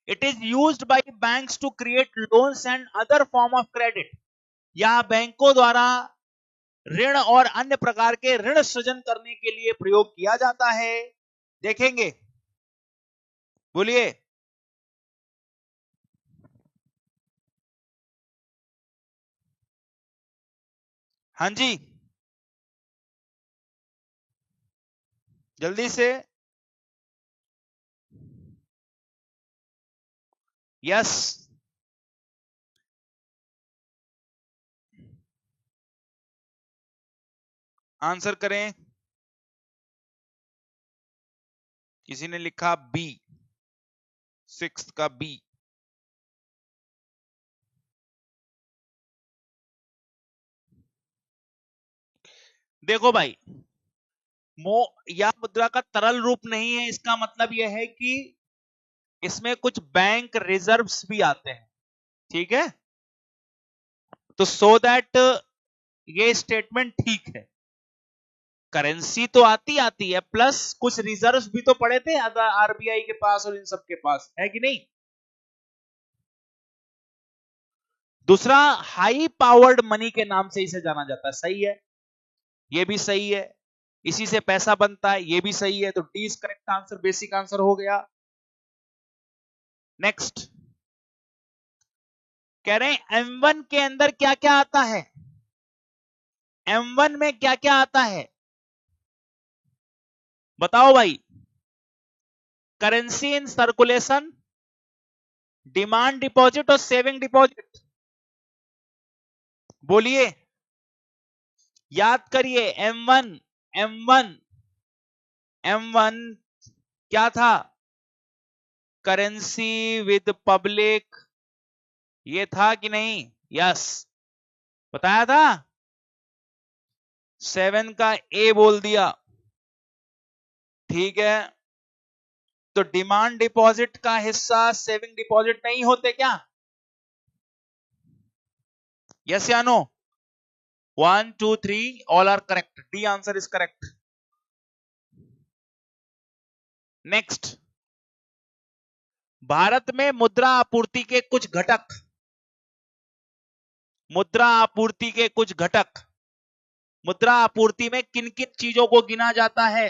It is used by banks to create loans and other form of credit. यह बैंकों द्वारा ऋण और अन्य प्रकार के ऋण सृजन करने के लिए प्रयोग किया जाता है। देखेंगे, बोलिए। हाँ जी, जल्दी से। यस, आंसर करें। किसी ने लिखा बी, 6 का बी। देखो भाई, या मुद्रा का तरल रूप नहीं है, इसका मतलब यह है कि इसमें कुछ बैंक रिजर्व्स भी आते हैं, ठीक है। तो सो दैट ये स्टेटमेंट ठीक है, करेंसी तो आती है प्लस कुछ रिजर्व्स भी तो पड़े थे आरबीआई के पास और इन सब के पास, है कि नहीं। दूसरा, हाई पावर्ड मनी के नाम से इसे जाना जाता है, सही है, ये भी सही है, इसी से पैसा बनता है, ये भी सही है। तो D is correct answer, basic answer हो गया। नेक्स्ट कह रहे हैं M1 के अंदर क्या क्या आता है, M1 में क्या क्या आता है, बताओ भाई। Currency in circulation, demand deposit और सेविंग डिपॉजिट? बोलिए, याद करिए। M1 M1 M1 क्या था? करेंसी विद पब्लिक, ये था कि नहीं? यस, बताया था। 7 का ए बोल दिया, ठीक है। तो डिमांड डिपॉजिट का हिस्सा सेविंग डिपॉजिट नहीं होते क्या? यस या no? 1 2 3 all are correct, D answer is correct. Next, Bharat में मुद्रा आपूर्ति के कुछ घटक, मुद्रा आपूर्ति के कुछ घटक, मुद्रा आपूर्ति में किन किन चीजों को गिना जाता है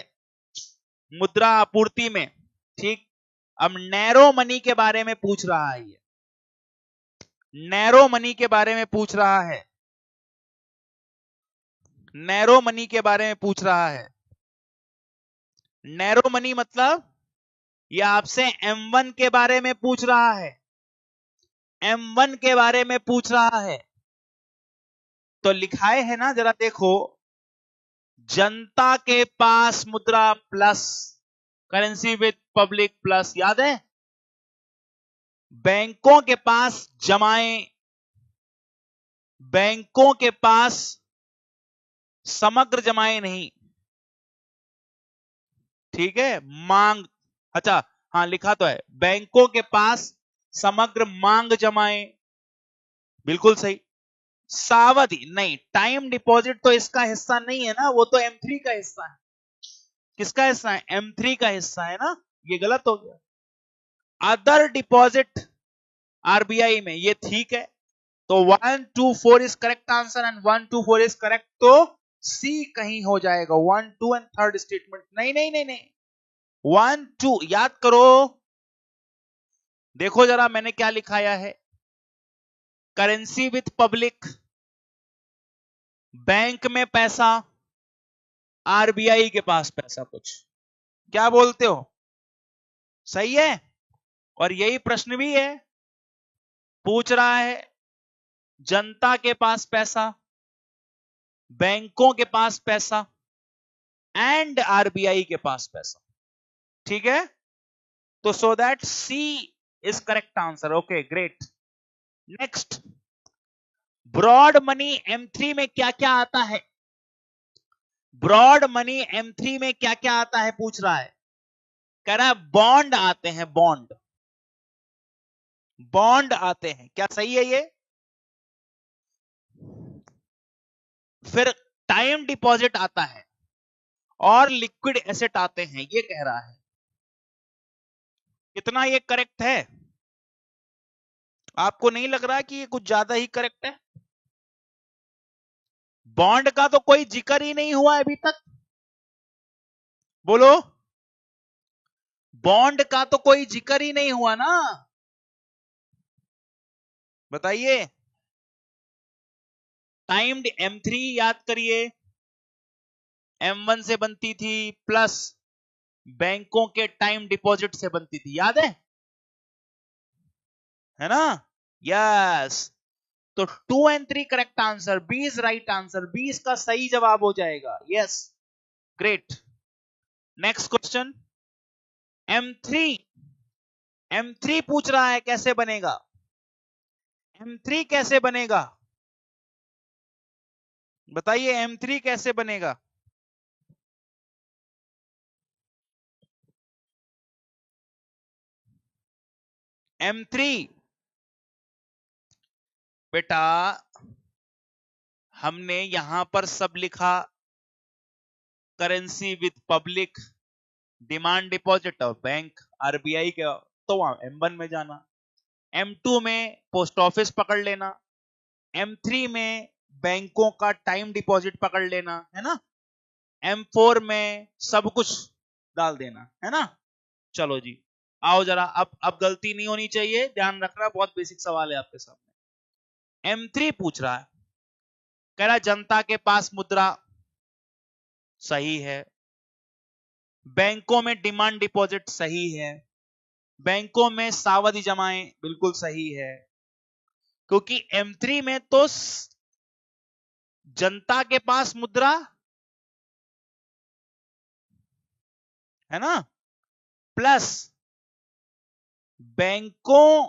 मुद्रा आपूर्ति में? ठीक, अब नैरो मनी के बारे में पूछ रहा है, ये नैरो मनी के बारे में पूछ रहा है, नैरो मनी के बारे में पूछ रहा है। नैरो मनी मतलब ये आपसे M1 के बारे में पूछ रहा है, M1 के बारे में पूछ रहा है। तो लिखाए है ना, जरा देखो, जनता के पास मुद्रा plus currency with public plus, याद है? बैंकों के पास जमाएं, बैंकों के पास समग्र जमाएं नहीं, ठीक है, मांग, अच्छा हाँ लिखा तो है, बैंकों के पास समग्र मांग जमाएं, बिल्कुल सही। सावधि नहीं, टाइम डिपॉजिट तो इसका हिस्सा नहीं है ना, वो तो M3 का हिस्सा है। किसका हिस्सा है? M3 का हिस्सा है ना, ये गलत हो गया। अदर डिपॉजिट आरबीआई में, ये ठीक है। तो 1 2 4 is correct answer and 1 2 4 is correct, तो सी कहीं हो जाएगा। 1 2 एंड थर्ड स्टेटमेंट नहीं नहीं नहीं नहीं, 1 2 याद करो। देखो जरा मैंने क्या लिखाया है, करेंसी विथ पब्लिक, बैंक में पैसा, आरबीआई के पास पैसा, कुछ क्या बोलते हो? सही है। और यही प्रश्न भी है, पूछ रहा है जनता के पास पैसा, बैंकों के पास पैसा एंड आरबीआई के पास पैसा, ठीक है। तो so that C is correct answer. Okay great. Next, broad money M3 में क्या क्या आता है? ब्रॉड मनी M3 में क्या क्या आता है पूछ रहा है। कह रहा है बॉन्ड आते हैं, बॉन्ड, बॉन्ड आते हैं, क्या सही है ये? फिर टाइम डिपॉजिट आता है और लिक्विड एसेट आते हैं, ये कह रहा है। कितना ये करेक्ट है? आपको नहीं लग रहा कि ये कुछ ज्यादा ही करेक्ट है? बॉन्ड का तो कोई जिक्र ही नहीं हुआ अभी तक, बोलो। बॉन्ड का तो कोई जिक्र ही नहीं हुआ ना, बताइए। टाइम्ड M3 याद करिए, M1 से बनती थी प्लस बैंकों के टाइम डिपॉजिट से बनती थी, याद है ना? यस। तो 2 और 3 correct answer, B is right answer, B इसका सही जवाब हो जाएगा। Yes great. Next question, M3, M3 पूछ रहा है कैसे बनेगा? M3 कैसे बनेगा बताइए, M3 कैसे बनेगा? M3 बेटा, हमने यहां पर सब लिखा, currency with public, demand deposit और बैंक आरबीआई के, तो वहां M1 में जाना, M2 में पोस्ट ऑफिस पकड़ लेना, M3 में बैंकों का टाइम डिपॉजिट पकड़ लेना, है ना? M4 में सब कुछ डाल देना, है ना? चलो जी, आओ जरा, अब गलती नहीं होनी चाहिए, ध्यान रखना, बहुत बेसिक सवाल है आपके सामने। M3 पूछ रहा है, कह रहा जनता के पास मुद्रा, सही है। बैंकों में डिमांड डिपॉजिट सही है, बैंकों में सावधि जमाएं बिल्कुल सही है, क्योंकि M3 में तो जनता के पास मुद्रा है ना, प्लस बैंकों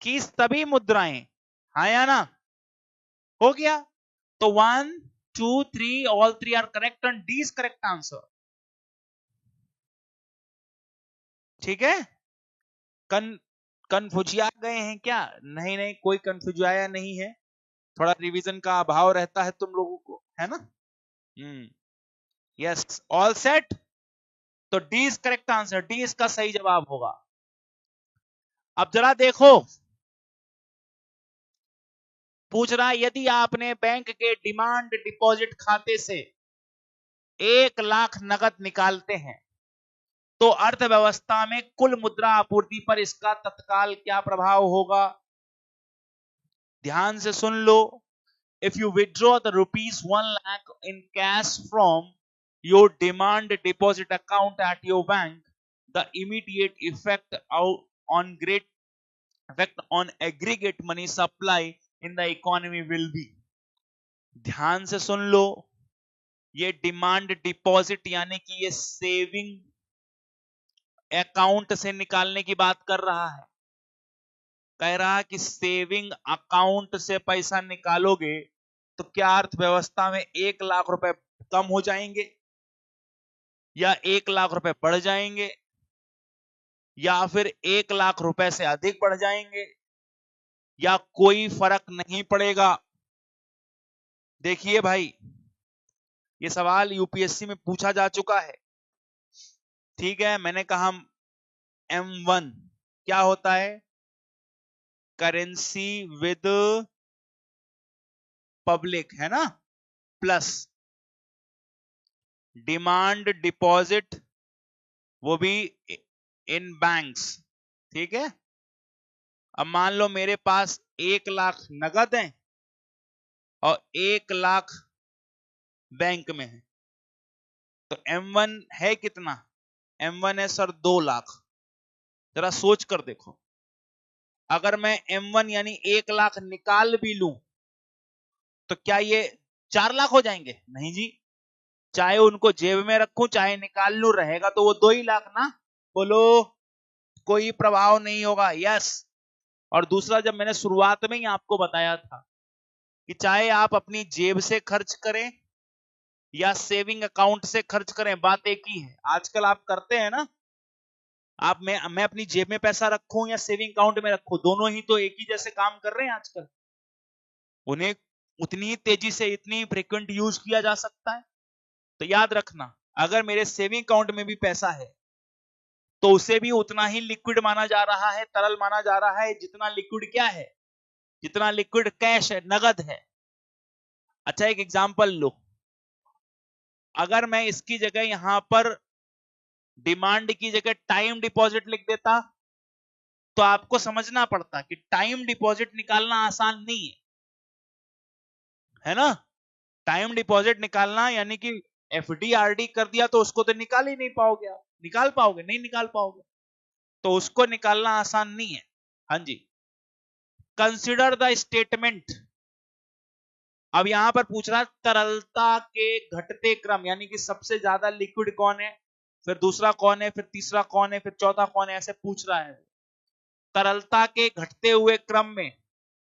की सभी मुद्राएं, हाँ या ना, हो गया। तो 1 2 3 all 3 are correct and D is correct answer. ठीक है, कन्फ्यूजिया गए हैं क्या? नहीं नहीं, कोई कन्फ्यूजिया नहीं है, थोड़ा रिवीजन का अभाव रहता है तुम लोगों को, है ना। Yes, all set. तो D is correct answer, D इसका सही जवाब होगा। अब जरा देखो, पूछ रहा है यदि आपने बैंक के डिमांड डिपॉजिट खाते से 1 लाख नगद निकालते हैं तो अर्थव्यवस्था में कुल मुद्रा आपूर्ति पर इसका तत्काल क्या प्रभाव होगा? ध्यान से सुन लो। If you withdraw the rupees 1 lakh in cash from your demand deposit account at your bank, the immediate effect on aggregate money supply in the economy will be। ध्यान से सुन लो, ये डिमांड डिपॉजिट यानी कि ये सेविंग अकाउंट से निकालने की बात कर रहा है। कह रहा है कि सेविंग अकाउंट से पैसा निकालोगे तो क्या अर्थव्यवस्था में 1 लाख रुपए कम हो जाएंगे, या 1 लाख रुपए बढ़ जाएंगे, या फिर 1 लाख रुपए से अधिक बढ़ जाएंगे, या कोई फर्क नहीं पड़ेगा? देखिए भाई, ये सवाल यूपीएससी में पूछा जा चुका है। ठीक है, मैंने कहा M1 क्या होता है? करेंसी विद पब्लिक, है ना, प्लस डिमांड डिपॉजिट, वो भी इन बैंक्स। ठीक है, अब मान लो मेरे पास 1 लाख नगद है और 1 लाख बैंक में है, तो M1 है कितना? M1 है सर 2 लाख। जरा सोच कर देखो, अगर मैं M1 यानी 1 लाख निकाल भी लूं तो क्या ये 4 लाख हो जाएंगे? नहीं जी, चाहे उनको जेब में रखूं चाहे निकाल लूं, रहेगा तो वो 2 ही लाख ना। बोलो, कोई प्रभाव नहीं होगा। यस। और दूसरा, जब मैंने शुरुआत में ही आपको बताया था कि चाहे आप अपनी जेब से खर्च करें या सेविंग अकाउंट से खर्च करें, बात एक ही है। आजकल आप करते हैं ना, आप मैं अपनी जेब में पैसा रखूं या सेविंग अकाउंट में रखूं, दोनों ही तो एक ही जैसे काम कर रहे हैं आजकल। उन्हें उतनी ही तेजी से इतनी फ्रिक्वेंट यूज किया जा सकता है। तो याद रखना, अगर मेरे सेविंग अकाउंट में भी पैसा है तो उसे भी उतना ही लिक्विड माना जा रहा है, तरल माना जा रहा है, जितना लिक्विड क्या है, जितना लिक्विड कैश है, नगद है। अच्छा, एक एग्जांपल लो, अगर मैं इसकी जगह यहां पर डिमांड की जगह टाइम डिपॉजिट लिख देता तो आपको समझना पड़ता कि टाइम डिपॉजिट निकालना आसान नहीं है ना। टाइम डिपॉजिट निकालना यानी कि एफडी आरडी कर दिया तो उसको तो निकाल ही नहीं पाओगे आप। निकाल पाओगे? नहीं निकाल पाओगे। तो उसको निकालना आसान नहीं है। हाँ जी। Consider the statement. अब यहां पर पूछ रहा है तरलता के घटते क्रम, यानी कि सबसे ज्यादा लिक्विड कौन है, फिर दूसरा कौन है, फिर तीसरा कौन है, फिर चौथा कौन है, ऐसे पूछ रहा है। तरलता के घटते हुए क्रम में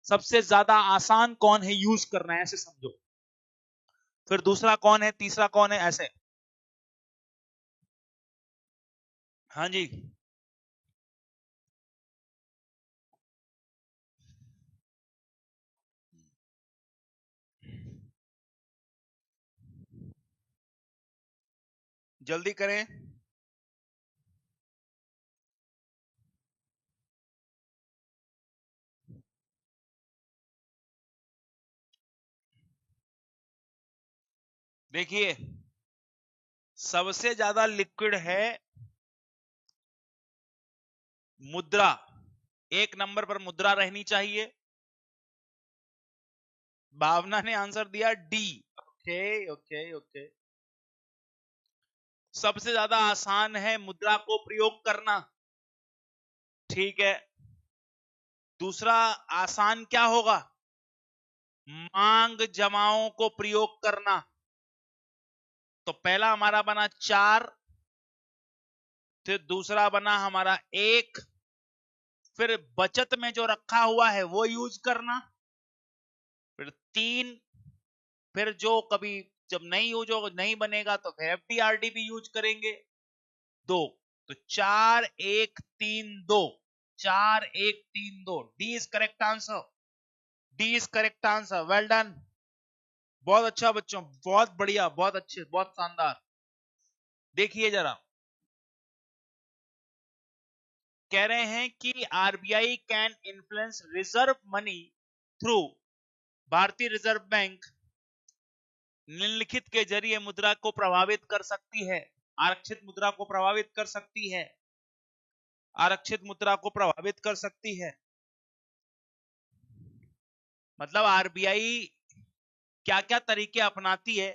सबसे ज्यादा आसान कौन है यूज करना है, ऐसे समझो। फिर दूसरा कौन है, तीसरा कौन है, ऐसे। हाँ जी। जल्दी करें। देखिए, सबसे ज्यादा लिक्विड है मुद्रा। एक नंबर पर मुद्रा रहनी चाहिए। भावना ने आंसर दिया डी। Okay okay okay. सबसे ज्यादा आसान है मुद्रा को प्रयोग करना, ठीक है। दूसरा आसान क्या होगा? मांग जमाओं को प्रयोग करना। तो पहला हमारा बना 4, फिर दूसरा बना हमारा 1, फिर बचत में जो रखा हुआ है वो यूज करना, फिर 3, फिर जो कभी जब नहीं यूज हो नहीं बनेगा तो फिर एफडीआरडी भी यूज करेंगे 2। तो 4 1 3 2, 4 1 3 2, D is correct answer, D is correct answer. Well done, बहुत अच्छा बच्चों, बहुत बढ़िया, बहुत अच्छे, बहुत शानदार। देखिए जरा, कह रहे हैं कि RBI can influence reserve money through, भारतीय रिजर्व बैंक निम्नलिखित के जरिए मुद्रा को प्रभावित कर सकती है। आरक्षित मुद्रा को प्रभावित कर सकती है, आरक्षित मुद्रा को प्रभावित कर सकती है। मतलब आरबीआई क्या क्या तरीके अपनाती है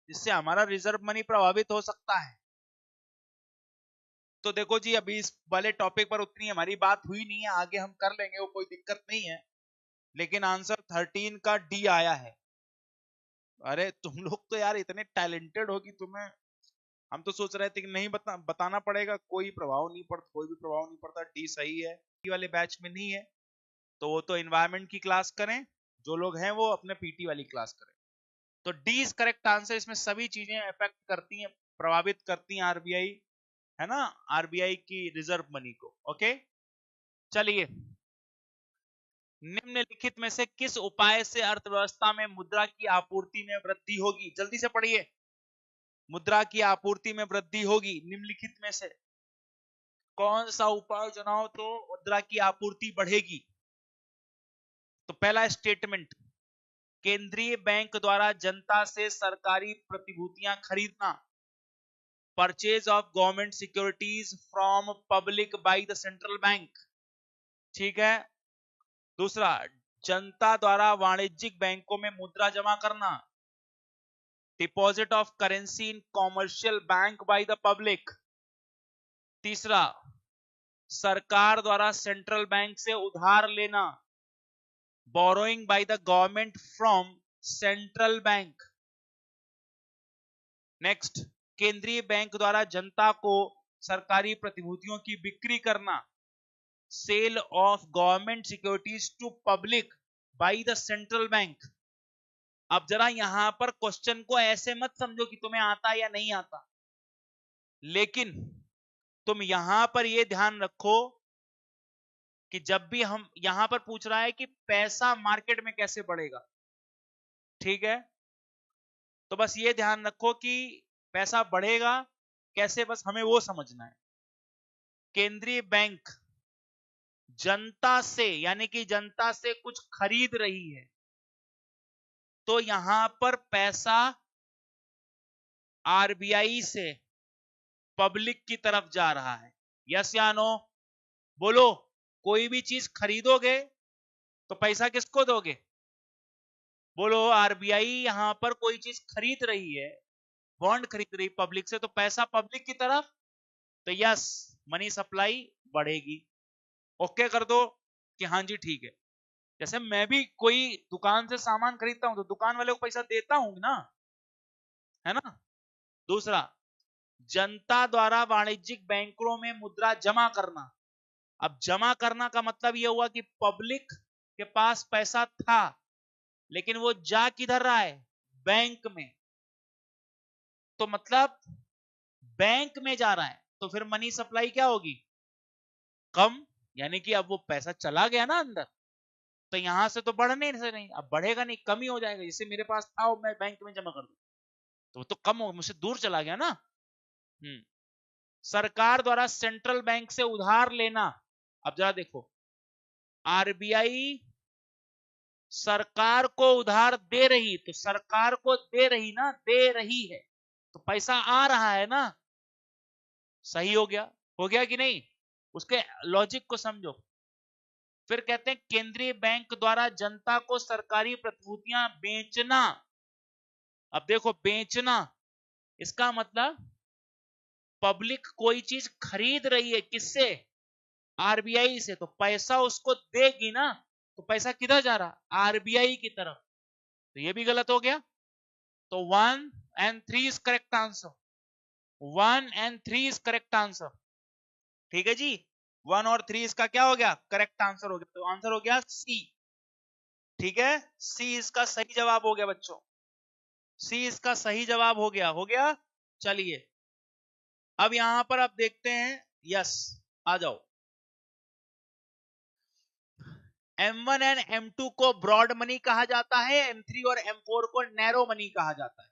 जिससे हमारा रिजर्व मनी प्रभावित हो सकता है। तो देखो जी, अभी इस वाले टॉपिक पर उतनी हमारी बात हुई नहीं है, आगे हम कर लेंगे, वो कोई दिक्कत नहीं है। लेकिन आंसर 13 का डी आया है। अरे तुम लोग तो यार इतने टैलेंटेड हो कि तुम्हें, हम तो सोच रहे थे कि नहीं बताना पड़ेगा, कोई प्रभाव नहीं पड़ता, कोई भी प्रभाव नहीं पड़ता, डी सही है। डी वाले बैच में नहीं है तो वो तो एनवायरमेंट की क्लास करें, जो लोग हैं वो अपने पीटी वाली क्लास करें। तो डी इज करेक्ट आंसर। इसमें सभी चीजें इफेक्ट करती हैं, प्रभावित करती हैं आरबीआई, है ना, आरबीआई की रिजर्व मनी को। ओके, चलिए, निम्नलिखित में से किस उपाय से अर्थव्यवस्था में मुद्रा की आपूर्ति में वृद्धि होगी? जल्दी से पढ़िए, मुद्रा की आपूर्ति में वृद्धि होगी निम्नलिखित में से कौन सा उपाय चुनाव तो मुद्रा की आपूर्ति बढ़ेगी? तो पहला स्टेटमेंट, केंद्रीय बैंक द्वारा जनता से सरकारी प्रतिभूतियां खरीदना, purchase of government securities from public by the central bank, ठीक है। दूसरा, जनता द्वारा वाणिज्यिक बैंकों में मुद्रा जमा करना, deposit of currency in commercial bank by the public. तीसरा, सरकार द्वारा सेंट्रल बैंक से उधार लेना, borrowing by the government from central bank. Next, केंद्रीय बैंक द्वारा जनता को सरकारी प्रतिभूतियों की बिक्री करना, sale of government securities to public by the central bank. अब जरा यहां पर क्वेश्चन को ऐसे मत समझो कि तुम्हें आता या नहीं आता, लेकिन तुम यहां पर यह ध्यान रखो कि जब भी हम यहां पर पूछ रहा है कि पैसा मार्केट में कैसे बढ़ेगा, ठीक है, तो बस ये ध्यान रखो कि पैसा बढ़ेगा कैसे, बस हमें वो समझना है। केंद्रीय बैंक जनता से, यानी कि जनता से कुछ खरीद रही है, तो यहां पर पैसा आरबीआई से पब्लिक की तरफ जा रहा है। यस या नो? बोलो, कोई भी चीज खरीदोगे तो पैसा किसको दोगे? बोलो, आरबीआई यहां पर कोई चीज खरीद रही है, बॉन्ड खरीद रही पब्लिक से, तो पैसा पब्लिक की तरफ, तो यस, मनी सप्लाई बढ़ेगी। ओके कर दो कि हाँ जी ठीक है। जैसे मैं भी कोई दुकान से सामान खरीदता हूं तो दुकान वाले को पैसा देता हूं ना, है ना। दूसरा, जनता द्वारा वाणिज्यिक बैंकों में मुद्रा जमा करना। अब जमा करना का मतलब यह हुआ कि पब्लिक के पास पैसा था, लेकिन वो जा किधर रहा है? बैंक में। तो मतलब बैंक में जा रहा है, तो फिर मनी सप्लाई क्या होगी? कम, यानी कि अब वो पैसा चला गया ना अंदर, तो यहां से तो बढ़ने से नहीं, अब बढ़ेगा नहीं, कम ही हो जाएगा। जैसे मेरे पास था और मैं बैंक में जमा कर दूं तो वो तो कम हो, मुझसे दूर चला गया ना। सरकार द्वारा सेंट्रल बैंक से उधार लेना। अब जरा देखो, आरबीआई सरकार को उधार दे रही, तो सरकार को दे रही ना, दे रही है, तो पैसा आ रहा है ना। सही हो गया कि नहीं? उसके लॉजिक को समझो। फिर कहते हैं केंद्रीय बैंक द्वारा जनता को सरकारी प्रतिभूतियां बेचना। अब देखो, बेचना, इसका मतलब पब्लिक कोई चीज खरीद रही है किससे? आरबीआई से, तो पैसा उसको देगी ना, तो पैसा किधर जा रहा? आरबीआई की तरफ। तो ये भी गलत हो गया। तो 1 and 3 is correct answer. 1 and 3 is correct answer. ठीक है जी, 1 और 3 इसका क्या हो गया? करेक्ट आंसर हो गया। तो आंसर हो गया सी। ठीक है, सी इसका सही जवाब हो गया बच्चों। सी इसका सही जवाब हो गया। हो गया। चलिए अब यहां पर आप देखते हैं, यस आ जाओ। M1 एंड M2 को ब्रॉड मनी कहा जाता है, M3 और M4 को नैरो मनी कहा जाता है।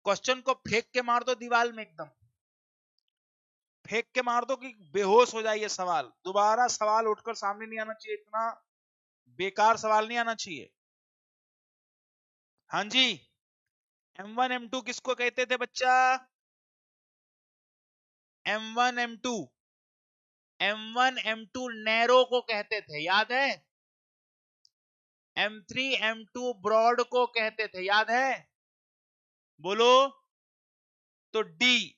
क्वेश्चन को फेंक के मार दो दीवार में, एकदम फेंक के मार दो कि बेहोश हो जाए ये सवाल। दोबारा सवाल उठकर सामने नहीं आना चाहिए, इतना बेकार सवाल नहीं आना चाहिए। हाँ जी, M1 M2 किसको कहते थे बच्चा? M1 M2, M1 M2 narrow को कहते थे, याद है? M3 M2 ब्रॉड को कहते थे, याद है? बोलो। तो डी,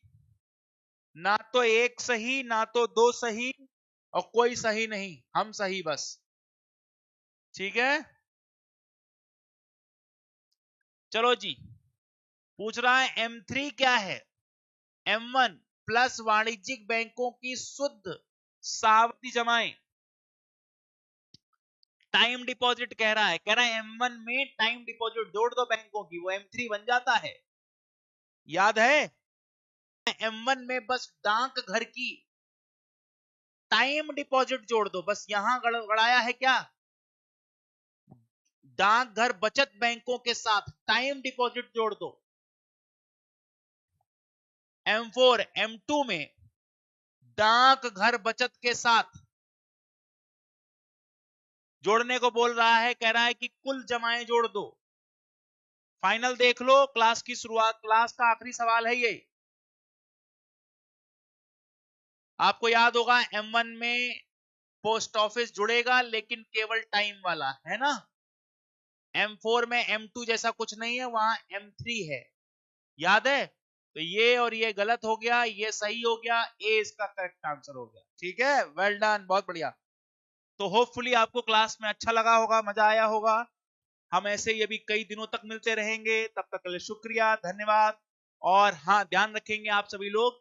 ना तो एक सही ना तो दो सही और कोई सही नहीं, हम सही बस। ठीक है, चलो जी। पूछ रहा है M3 क्या है? M1 प्लस वाणिज्यिक बैंकों की शुद्ध सावधि जमाएं। टाइम डिपॉजिट कह रहा है, कह रहा है M1 में टाइम डिपॉजिट जोड़ दो बैंकों की, वो M3 बन जाता है। याद है? M1 में बस डाक घर की टाइम डिपॉजिट जोड़ दो, बस यहां गड़बड़ाया है क्या? डाकघर बचत बैंकों के साथ टाइम डिपॉजिट जोड़ दो। M4 M2 में डाकघर बचत के साथ जोड़ने को बोल रहा है, कह रहा है कि कुल जमाएं जोड़ दो। फाइनल देख लो, क्लास की शुरुआत, क्लास का आखिरी सवाल है ये। आपको याद होगा M1 में पोस्ट ऑफिस जुड़ेगा लेकिन केवल टाइम वाला, है ना? M4 में M2 जैसा कुछ नहीं है, वहां M3 है, याद है? तो ये और ये गलत हो गया, ये सही हो गया, ए इसका करेक्ट आंसर हो गया। ठीक है, वेल डन, बहुत बढ़िया। तो होपफुली आपको क्लास में अच्छा लगा होगा, मजा आया होगा। हम ऐसे ही अभी कई दिनों तक मिलते रहेंगे, तब तक के लिए शुक्रिया, धन्यवाद। और हाँ, ध्यान रखेंगे आप सभी लोग